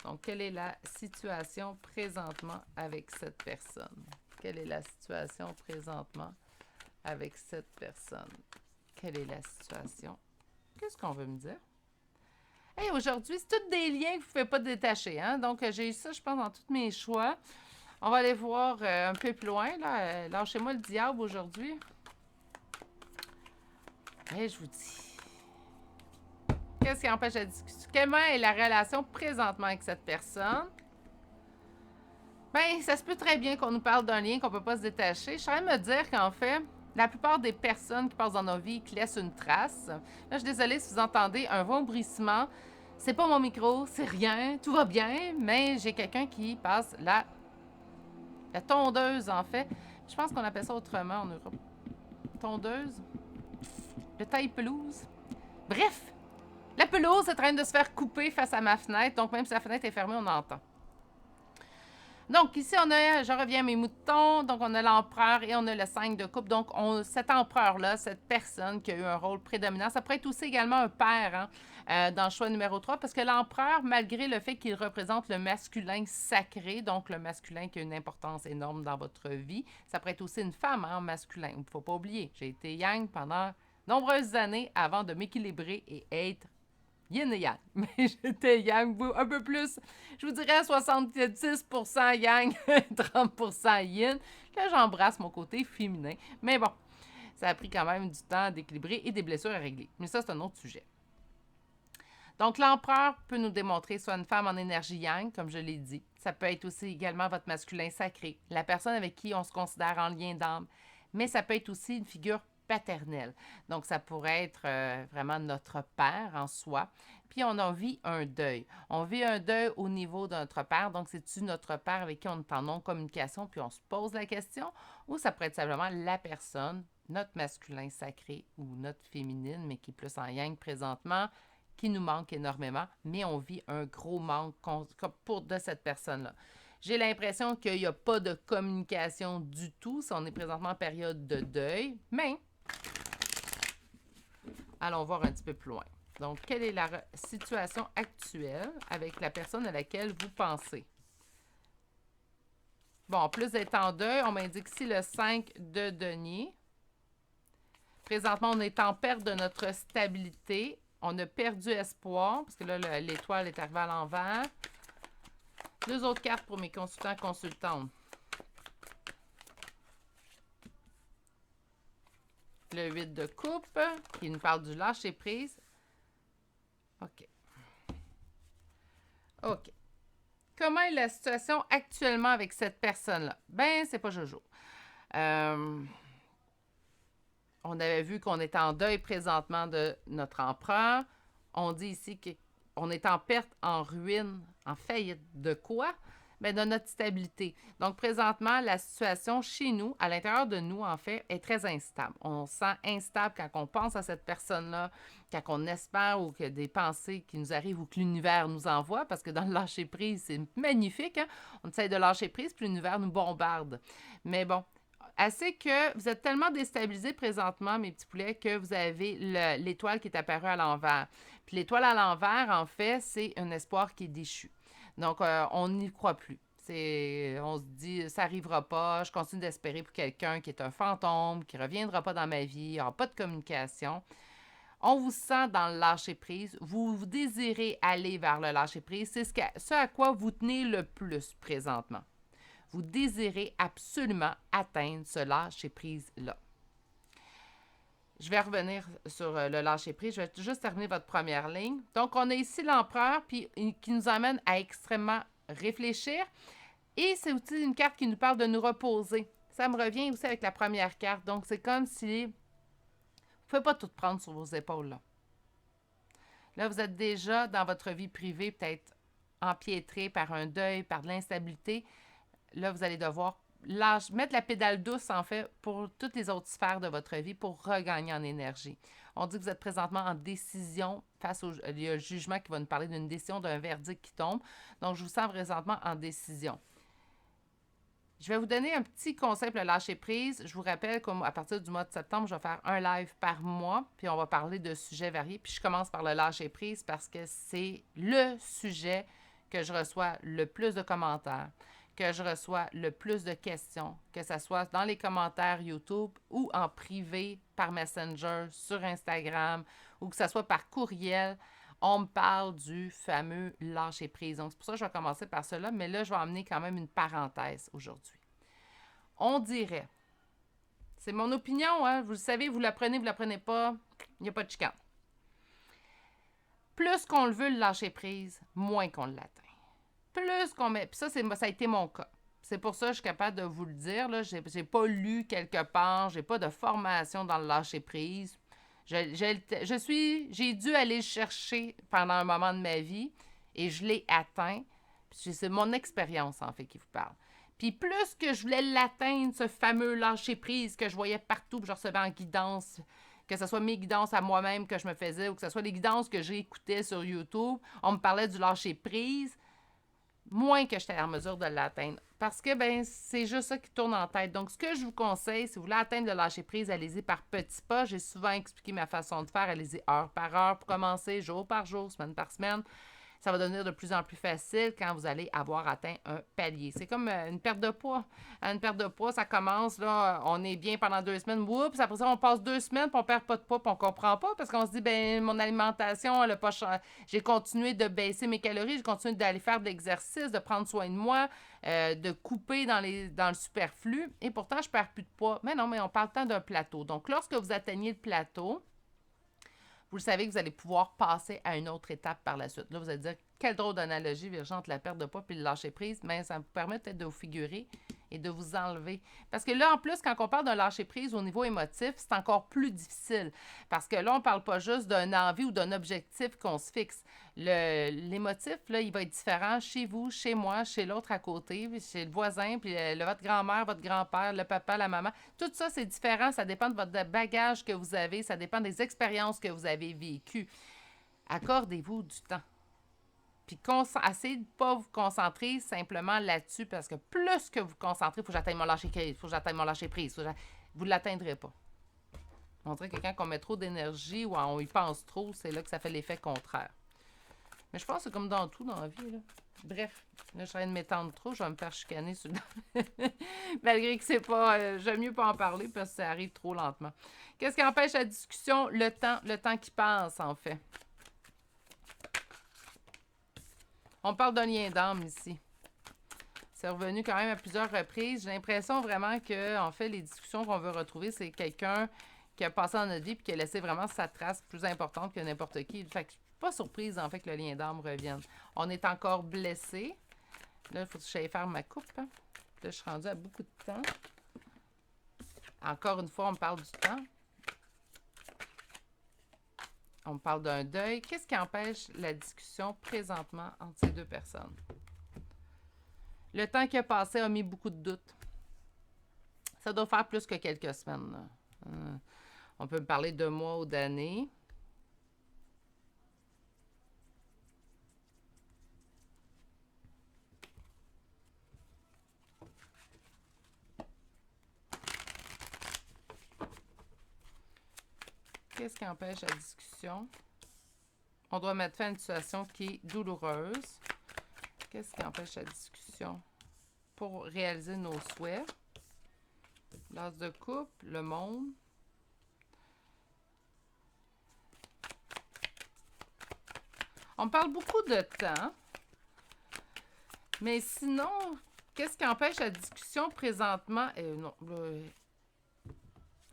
Donc, quelle est la situation présentement avec cette personne? Quelle est la situation présentement avec cette personne? Quelle est la situation? Qu'est-ce qu'on veut me dire? Hey, aujourd'hui, c'est tous des liens que vous ne pouvez pas détacher. Hein? Donc, j'ai eu ça, je pense, dans tous mes choix. On va aller voir un peu plus loin. Là. Lâchez-moi le diable aujourd'hui. Hey, je vous dis. Qu'est-ce qui empêche la discussion? Quelle est la relation présentement avec cette personne? Bien, ça se peut très bien qu'on nous parle d'un lien qu'on ne peut pas se détacher. Je suis en train de me dire qu'en fait... La plupart des personnes qui passent dans nos vies qui laissent une trace. Là, je suis désolée si vous entendez un vombrissement. C'est pas mon micro, c'est rien, tout va bien, mais j'ai quelqu'un qui passe la tondeuse, en fait. Je pense qu'on appelle ça autrement en Europe. Tondeuse. Le taille-pelouse. Bref, la pelouse est en train de se faire couper face à ma fenêtre, donc même si la fenêtre est fermée, on entend. Donc, ici, je reviens à mes moutons, donc on a l'empereur et on a le 5 de coupe. Donc, cet empereur-là, cette personne qui a eu un rôle prédominant, ça pourrait être aussi également un père dans le choix numéro 3, parce que l'empereur, malgré le fait qu'il représente le masculin sacré, donc le masculin qui a une importance énorme dans votre vie, ça pourrait être aussi une femme masculin. Il ne faut pas oublier, j'ai été yang pendant nombreuses années avant de m'équilibrer et être yin et yang. Mais j'étais yang un peu plus, je vous dirais 70% yang, 30% yin. Là, j'embrasse mon côté féminin. Mais bon, ça a pris quand même du temps d'équilibrer et des blessures à régler. Mais ça, c'est un autre sujet. Donc, l'empereur peut nous démontrer soit une femme en énergie yang, comme je l'ai dit. Ça peut être aussi également votre masculin sacré, la personne avec qui on se considère en lien d'âme. Mais ça peut être aussi une figure paternelle. Donc, ça pourrait être vraiment notre père en soi. Puis, on vit un deuil. On vit un deuil au niveau de notre père. Donc, c'est-tu notre père avec qui on est en non-communication, puis on se pose la question? Ou ça pourrait être simplement la personne, notre masculin sacré ou notre féminine, mais qui est plus en yang présentement, qui nous manque énormément, mais on vit un gros manque de cette personne-là. J'ai l'impression qu'il n'y a pas de communication du tout, si on est présentement en période de deuil, mais allons voir un petit peu plus loin. Donc, quelle est la situation actuelle avec la personne à laquelle vous pensez? Bon, en plus d'être en deuil, on m'indique ici le 5 de denier. Présentement, on est en perte de notre stabilité. On a perdu espoir, parce que là, l'étoile est arrivée à l'envers. 2 autres cartes pour mes consultants consultantes. Le 8 de coupe, qui nous parle du lâcher-prise. OK. OK. Comment est la situation actuellement avec cette personne-là? Ben, c'est pas Jojo. On avait vu qu'on est en deuil présentement de notre empereur. On dit ici qu'on est en perte, en ruine, en faillite. De quoi? Bien, de notre stabilité. Donc, présentement, la situation chez nous, à l'intérieur de nous, en fait, est très instable. On se sent instable quand on pense à cette personne-là, quand on espère ou qu'il y a des pensées qui nous arrivent ou que l'univers nous envoie, parce que dans le lâcher-prise, c'est magnifique, hein? On essaie de lâcher prise, puis l'univers nous bombarde. Mais bon, assez que vous êtes tellement déstabilisés présentement, mes petits poulets, que vous avez l'étoile qui est apparue à l'envers. Puis l'étoile à l'envers, en fait, c'est un espoir qui est déchu. Donc, on n'y croit plus. On se dit, ça n'arrivera pas, je continue d'espérer pour quelqu'un qui est un fantôme, qui ne reviendra pas dans ma vie, il n'y aura pas de communication. On vous sent dans le lâcher-prise, vous désirez aller vers le lâcher-prise, c'est ce à quoi vous tenez le plus présentement. Vous désirez absolument atteindre ce lâcher-prise-là. Je vais revenir sur le lâcher-prise. Je vais juste terminer votre première ligne. Donc, on a ici l'empereur puis qui nous amène à extrêmement réfléchir. Et c'est aussi une carte qui nous parle de nous reposer. Ça me revient aussi avec la première carte. Donc, c'est comme si vous ne pouvez pas tout prendre sur vos épaules. Là, vous êtes déjà dans votre vie privée, peut-être empiétré par un deuil, par de l'instabilité. Là, vous allez devoir mettre la pédale douce, en fait, pour toutes les autres sphères de votre vie pour regagner en énergie. On dit que vous êtes présentement en décision face au jugement qui va nous parler d'une décision, d'un verdict qui tombe. Donc, je vous sens présentement en décision. Je vais vous donner un petit conseil pour le lâcher-prise. Je vous rappelle qu'à partir du mois de septembre, je vais faire un live par mois, puis on va parler de sujets variés. Puis je commence par le lâcher-prise parce que c'est le sujet que je reçois le plus de commentaires, que je reçois le plus de questions, que ce soit dans les commentaires YouTube ou en privé par Messenger, sur Instagram, ou que ce soit par courriel. On me parle du fameux lâcher-prise. Donc, c'est pour ça que je vais commencer par cela, mais là, je vais emmener quand même une parenthèse aujourd'hui. On dirait, c'est mon opinion, hein? Vous le savez, vous la prenez pas, il n'y a pas de chicane. Plus qu'on le veut, le lâcher-prise, moins qu'on l'atteint. Plus qu'on met... Puis ça a été mon cas. C'est pour ça que je suis capable de vous le dire. Là. J'ai pas lu quelque part, j'ai pas de formation dans le lâcher-prise. J'ai dû aller le chercher pendant un moment de ma vie et je l'ai atteint. Puis c'est mon expérience, en fait, qui vous parle. Puis plus que je voulais l'atteindre, ce fameux lâcher-prise que je voyais partout, que je recevais en guidance, que ce soit mes guidances à moi-même que je me faisais ou que ce soit les guidances que j'écoutais sur YouTube, on me parlait du lâcher-prise, moins que j'étais en mesure de l'atteindre. Parce que, ben, c'est juste ça qui tourne en tête. Donc, ce que je vous conseille, si vous voulez atteindre le lâcher-prise, allez-y par petits pas. J'ai souvent expliqué ma façon de faire. Allez-y heure par heure pour commencer, jour par jour, semaine par semaine. Ça va devenir de plus en plus facile quand vous allez avoir atteint un palier. C'est comme une perte de poids. Une perte de poids, ça commence, là, on est bien pendant 2 semaines. Oups, après ça, on passe 2 semaines, puis on perd pas de poids, puis on comprend pas, parce qu'on se dit, ben mon alimentation, elle a pas changé. J'ai continué de baisser mes calories, j'ai continué d'aller faire de l'exercice, de prendre soin de moi, de couper dans le superflu, et pourtant, je perds plus de poids. Mais non, mais on parle tant d'un plateau. Donc, lorsque vous atteignez le plateau, vous le savez que vous allez pouvoir passer à une autre étape par la suite. Là, vous allez dire, quelle drôle d'analogie, Virgin, entre la perte de poids et le lâcher prise. Mais ça vous permet peut-être de vous figurer et de vous enlever. Parce que là, en plus, quand on parle d'un lâcher prise au niveau émotif, c'est encore plus difficile. Parce que là, on ne parle pas juste d'une envie ou d'un objectif qu'on se fixe. L'émotif, là, il va être différent chez vous, chez moi, chez l'autre à côté, puis chez le voisin, puis votre grand-mère, votre grand-père, le papa, la maman. Tout ça, c'est différent. Ça dépend de votre bagage que vous avez. Ça dépend des expériences que vous avez vécues. Accordez-vous du temps. Puis essayez de ne pas vous concentrer simplement là-dessus, parce que plus que vous vous concentrez, il faut que j'atteigne mon lâcher prise, il faut que j'atteigne mon lâcher prise. Vous ne l'atteindrez pas. On dirait que quand on met trop d'énergie ou on y pense trop, c'est là que ça fait l'effet contraire. Mais je pense que c'est comme dans tout dans la vie, là. Bref, là, je suis en train de m'étendre trop, je vais me faire chicaner sur le... Malgré que c'est pas... j'aime mieux pas en parler parce que ça arrive trop lentement. Qu'est-ce qui empêche la discussion? Le temps qui passe, en fait. On parle d'un lien d'âme ici. C'est revenu quand même à plusieurs reprises. J'ai l'impression vraiment que, en fait, les discussions qu'on veut retrouver, c'est quelqu'un qui a passé dans notre vie et qui a laissé vraiment sa trace plus importante que n'importe qui. Fait que je suis pas surprise, en fait, que le lien d'âme revienne. On est encore blessé. Là, il faut que j'aille faire ma coupe. Hein. Là, je suis rendue à beaucoup de temps. Encore une fois, on me parle du temps. On me parle d'un deuil. Qu'est-ce qui empêche la discussion présentement entre ces deux personnes? Le temps qui a passé a mis beaucoup de doutes. Ça doit faire plus que quelques semaines. Là. On peut me parler de mois ou d'années. Qu'est-ce qui empêche la discussion? On doit mettre fin à une situation qui est douloureuse. Qu'est-ce qui empêche la discussion? Pour réaliser nos souhaits. L'as de coupe, le monde. On parle beaucoup de temps. Mais sinon, qu'est-ce qui empêche la discussion présentement? Non, là,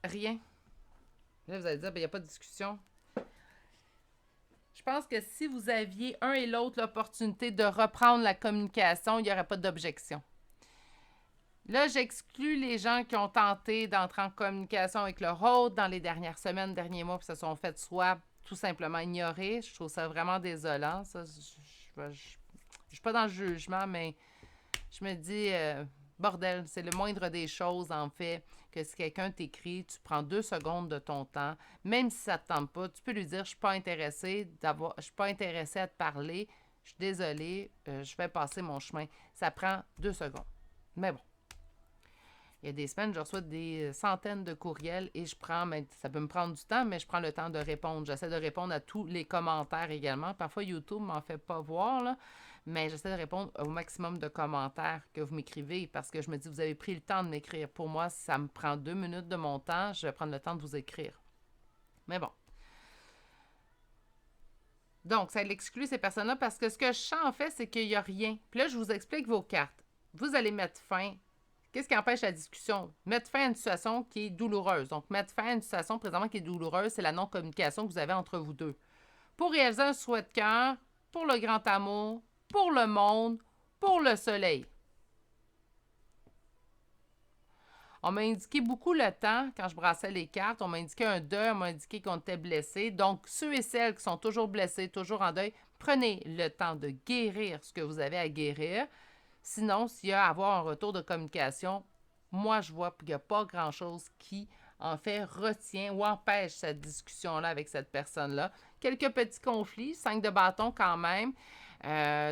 rien. Là, vous allez dire, il n'y a pas de discussion. Je pense que si vous aviez un et l'autre l'opportunité de reprendre la communication, il n'y aurait pas d'objection. Là, j'exclus les gens qui ont tenté d'entrer en communication avec leur autre dans les dernières semaines, derniers mois, puis se sont fait soit tout simplement ignorer. Je trouve ça vraiment désolant. Ça, je suis pas dans le jugement, mais je me dis, bordel, c'est le moindre des choses, en fait, que si quelqu'un t'écrit, tu prends 2 secondes de ton temps, même si ça ne te tente pas, tu peux lui dire, je suis pas intéressée à te parler, je suis désolée, je vais passer mon chemin. Ça prend 2 secondes. Mais bon. Il y a des semaines, je reçois des centaines de courriels et ça peut me prendre du temps, mais je prends le temps de répondre. J'essaie de répondre à tous les commentaires également. Parfois, YouTube ne m'en fait pas voir, là, mais j'essaie de répondre au maximum de commentaires que vous m'écrivez parce que je me dis, vous avez pris le temps de m'écrire. Pour moi, ça me prend 2 minutes de mon temps, je vais prendre le temps de vous écrire. Mais bon. Donc, ça l'exclut ces personnes-là parce que ce que je sens, en fait, c'est qu'il n'y a rien. Puis là, je vous explique vos cartes. Vous allez mettre fin. Qu'est-ce qui empêche la discussion? Mettre fin à une situation qui est douloureuse. Donc, mettre fin à une situation présentement qui est douloureuse, c'est la non-communication que vous avez entre vous deux. Pour réaliser un souhait de cœur, pour le grand amour, pour le monde, pour le soleil. On m'a indiqué beaucoup le temps, quand je brassais les cartes, on m'a indiqué un deuil, on m'a indiqué qu'on était blessé. Donc, ceux et celles qui sont toujours blessés, toujours en deuil, prenez le temps de guérir ce que vous avez à guérir. Sinon, s'il y a à avoir un retour de communication, moi, je vois qu'il n'y a pas grand-chose qui en fait, retient ou empêche cette discussion-là avec cette personne-là. Quelques petits conflits, 5 de bâton quand même.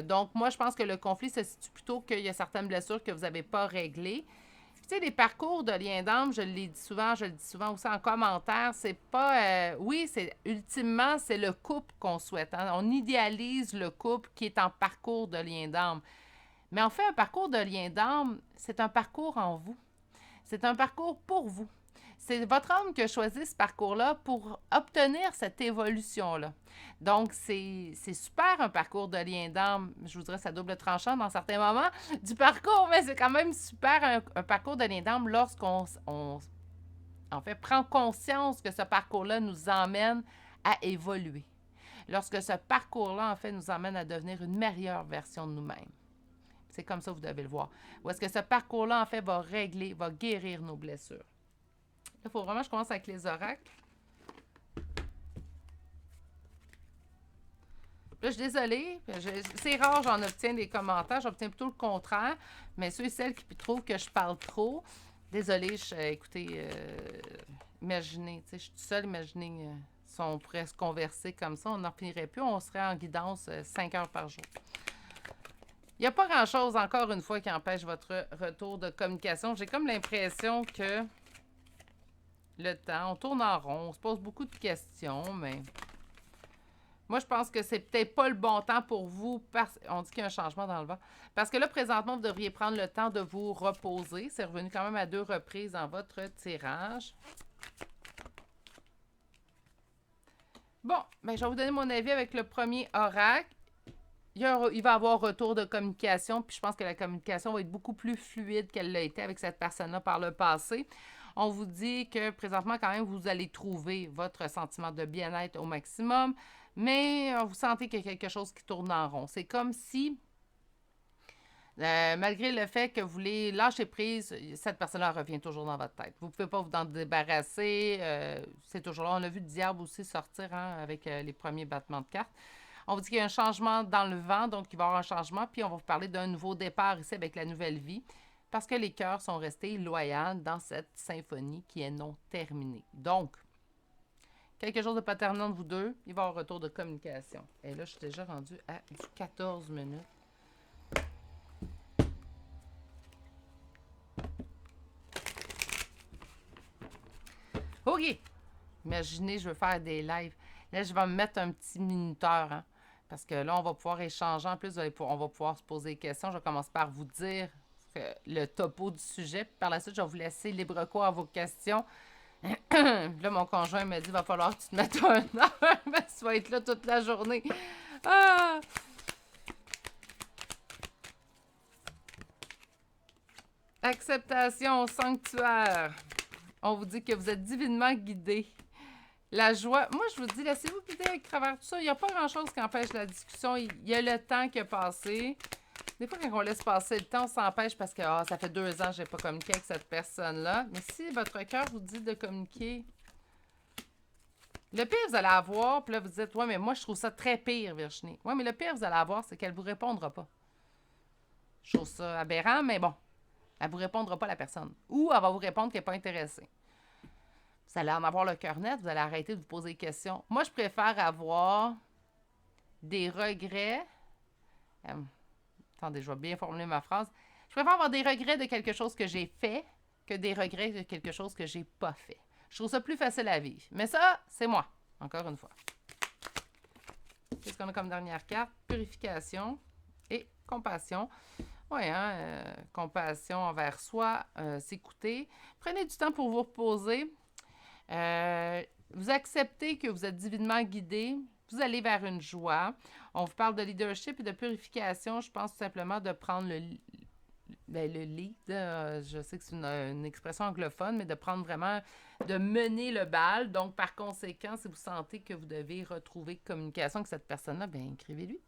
Donc, moi, je pense que le conflit se situe plutôt qu'il y a certaines blessures que vous n'avez pas réglées. Puis, tu sais, les parcours de lien d'âme, je le dis souvent aussi en commentaire, c'est pas... oui, c'est ultimement, c'est le couple qu'on souhaite. Hein? On idéalise le couple qui est en parcours de lien d'âme. Mais en fait, un parcours de lien d'âme, c'est un parcours en vous. C'est un parcours pour vous. C'est votre âme qui a choisi ce parcours-là pour obtenir cette évolution-là. Donc, c'est super un parcours de lien d'âme. Je vous dirais, ça double tranchant dans certains moments du parcours, mais c'est quand même super un parcours de lien d'âme lorsqu'on en fait, prend conscience que ce parcours-là nous emmène à évoluer. Lorsque ce parcours-là, en fait, nous emmène à devenir une meilleure version de nous-mêmes. C'est comme ça que vous devez le voir. Ou est-ce que ce parcours-là, en fait, va régler, va guérir nos blessures? Là, il faut vraiment que je commence avec les oracles. Là, je suis désolée. C'est rare, j'en obtiens des commentaires. J'obtiens plutôt le contraire. Mais ceux et celles qui trouvent que je parle trop, désolée, écoutez, imaginez, tu sais, je suis toute seule, imaginez, si on pourrait se converser comme ça, on n'en finirait plus. On serait en guidance 5 heures par jour. Il n'y a pas grand-chose, encore une fois, qui empêche votre retour de communication. J'ai comme l'impression que le temps, on tourne en rond, on se pose beaucoup de questions, mais moi, je pense que c'est peut-être pas le bon temps pour vous. On dit qu'il y a un changement dans le vent. Parce que là, présentement, vous devriez prendre le temps de vous reposer. C'est revenu quand même à 2 reprises dans votre tirage. Bon, ben, je vais vous donner mon avis avec le premier oracle. Il va y avoir retour de communication, puis je pense que la communication va être beaucoup plus fluide qu'elle l'a été avec cette personne-là par le passé. On vous dit que présentement, quand même, vous allez trouver votre sentiment de bien-être au maximum, mais vous sentez qu'il y a quelque chose qui tourne en rond. C'est comme si, malgré le fait que vous voulez lâcher prise, cette personne-là revient toujours dans votre tête. Vous ne pouvez pas vous en débarrasser. C'est toujours là. On a vu le diable aussi sortir avec les premiers battements de cartes. On vous dit qu'il y a un changement dans le vent, donc il va y avoir un changement, puis on va vous parler d'un nouveau départ ici avec la nouvelle vie, parce que les cœurs sont restés loyaux dans cette symphonie qui est non terminée. Donc, quelque chose de paternel entre vous deux, il va y avoir un retour de communication. Et là, je suis déjà rendue à 14 minutes. OK! Imaginez, je veux faire des lives. Là, je vais me mettre un petit minuteur, hein, parce que là, on va pouvoir échanger. En plus, on va pouvoir se poser des questions. Je vais commencer par vous dire le topo du sujet. Puis par la suite, je vais vous laisser libre cours à vos questions. Là, mon conjoint me dit il va falloir que tu te mettes un heure, mais tu vas être là toute la journée. Ah! Acceptation au sanctuaire. On vous dit que vous êtes divinement guidé. La joie, moi je vous dis, laissez-vous guider avec travers tout ça. Il n'y a pas grand-chose qui empêche la discussion. Il y a le temps qui a passé. Des fois, quand on laisse passer le temps, on s'empêche parce que ça fait 2 ans que je n'ai pas communiqué avec cette personne-là. Mais si votre cœur vous dit de communiquer, le pire, vous allez avoir, puis là, vous dites, ouais, mais moi, je trouve ça très pire, Virginie. Ouais, mais le pire, vous allez avoir, c'est qu'elle ne vous répondra pas. Je trouve ça aberrant, mais bon, elle ne vous répondra pas, la personne. Ou elle va vous répondre qu'elle n'est pas intéressée. Vous allez en avoir le cœur net, vous allez arrêter de vous poser des questions. Moi, je préfère avoir des regrets. Attendez, je vais bien formuler ma phrase. Je préfère avoir des regrets de quelque chose que j'ai fait que des regrets de quelque chose que j'ai pas fait. Je trouve ça plus facile à vivre. Mais ça, c'est moi, encore une fois. Qu'est-ce qu'on a comme dernière carte? Purification et compassion. Oui, compassion envers soi, s'écouter. Prenez du temps pour vous reposer. Vous acceptez que vous êtes divinement guidé. Vous allez vers une joie. On vous parle de leadership et de purification. Je pense tout simplement de prendre le lead. Je sais que c'est une expression anglophone, mais de prendre vraiment, de mener le bal. Donc, par conséquent, si vous sentez que vous devez retrouver communication avec cette personne-là, bien, écrivez-lui.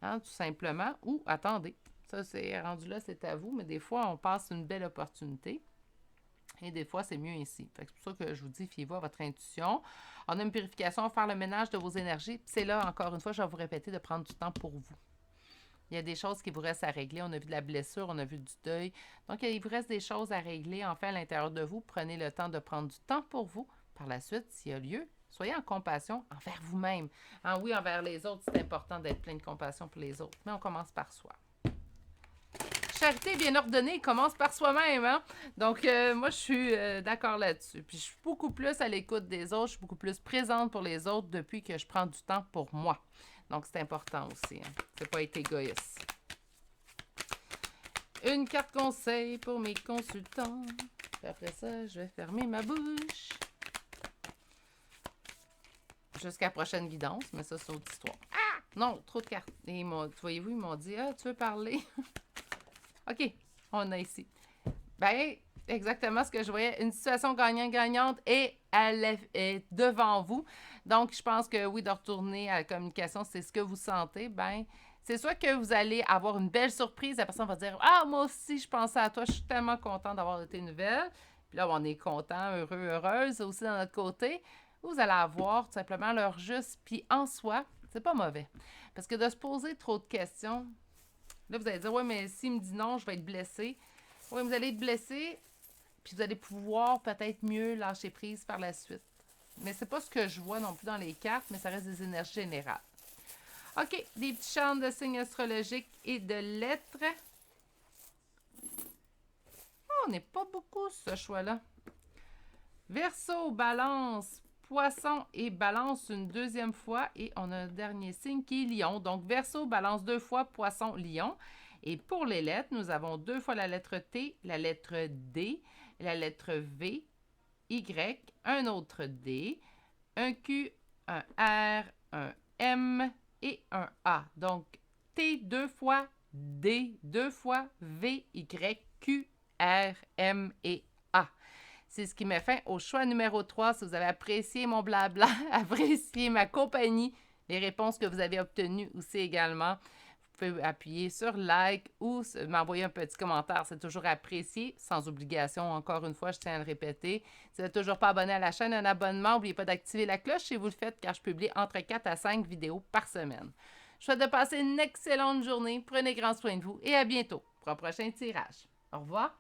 Hein, tout simplement. Ou, attendez, ça, c'est rendu là, c'est à vous, mais des fois, on passe une belle opportunité. Et des fois, c'est mieux ici. C'est pour ça que je vous dis, fiez-vous à votre intuition. On a une purification, faire le ménage de vos énergies. Puis c'est là, encore une fois, je vais vous répéter, de prendre du temps pour vous. Il y a des choses qui vous restent à régler. On a vu de la blessure, on a vu du deuil. Donc, il vous reste des choses à régler, en fait, à l'intérieur de vous. Prenez le temps de prendre du temps pour vous. Par la suite, s'il y a lieu, soyez en compassion envers vous-même. Ah oui, envers les autres, c'est important d'être plein de compassion pour les autres. Mais on commence par soi. Charité bien ordonnée commence par soi-même, hein? Donc, moi, je suis d'accord là-dessus. Puis, je suis beaucoup plus à l'écoute des autres. Je suis beaucoup plus présente pour les autres depuis que je prends du temps pour moi. Donc, c'est important aussi. Hein? C'est pas être égoïste. Une carte conseil pour mes consultants. Puis après ça, je vais fermer ma bouche. Jusqu'à la prochaine guidance, mais ça, c'est autre histoire. Ah! Non, trop de cartes. Et voyez-vous, ils m'ont dit, ah, tu veux parler? OK, on a ici. Ben, exactement ce que je voyais. Une situation gagnant-gagnante et elle est devant vous. Donc, je pense que oui, de retourner à la communication, c'est ce que vous sentez. Ben, c'est soit que vous allez avoir une belle surprise. La personne va dire, ah, moi aussi, je pensais à toi. Je suis tellement contente d'avoir de tes nouvelles. Puis là, on est content, heureux, heureuse aussi dans notre côté. Vous allez avoir tout simplement l'heure juste. Puis en soi, c'est pas mauvais. Parce que de se poser trop de questions, là, vous allez dire, oui, mais s'il me dit non, je vais être blessée. Oui, vous allez être blessé, puis vous allez pouvoir peut-être mieux lâcher prise par la suite. Mais c'est pas ce que je vois non plus dans les cartes, mais ça reste des énergies générales. OK, des petits chants de signes astrologiques et de lettres. Oh, on n'est pas beaucoup, ce choix-là. Verseau, Balance, Poisson et Balance une deuxième fois. Et on a un dernier signe qui est Lion. Donc, Verseau, Balance 2 fois, Poisson, Lion. Et pour les lettres, nous avons 2 fois la lettre T, la lettre D, la lettre V, Y, un autre D, un Q, un R, un M et un A. Donc, T 2 fois, D 2 fois, V, Y, Q, R, M et A. C'est ce qui met fin au choix numéro 3. Si vous avez apprécié mon blabla, apprécié ma compagnie, les réponses que vous avez obtenues aussi également, vous pouvez appuyer sur like ou m'envoyer un petit commentaire. C'est toujours apprécié, sans obligation. Encore une fois, je tiens à le répéter. Si vous n'êtes toujours pas abonné à la chaîne, un abonnement. N'oubliez pas d'activer la cloche si vous le faites, car je publie entre 4 à 5 vidéos par semaine. Je souhaite de passer une excellente journée. Prenez grand soin de vous et à bientôt pour un prochain tirage. Au revoir.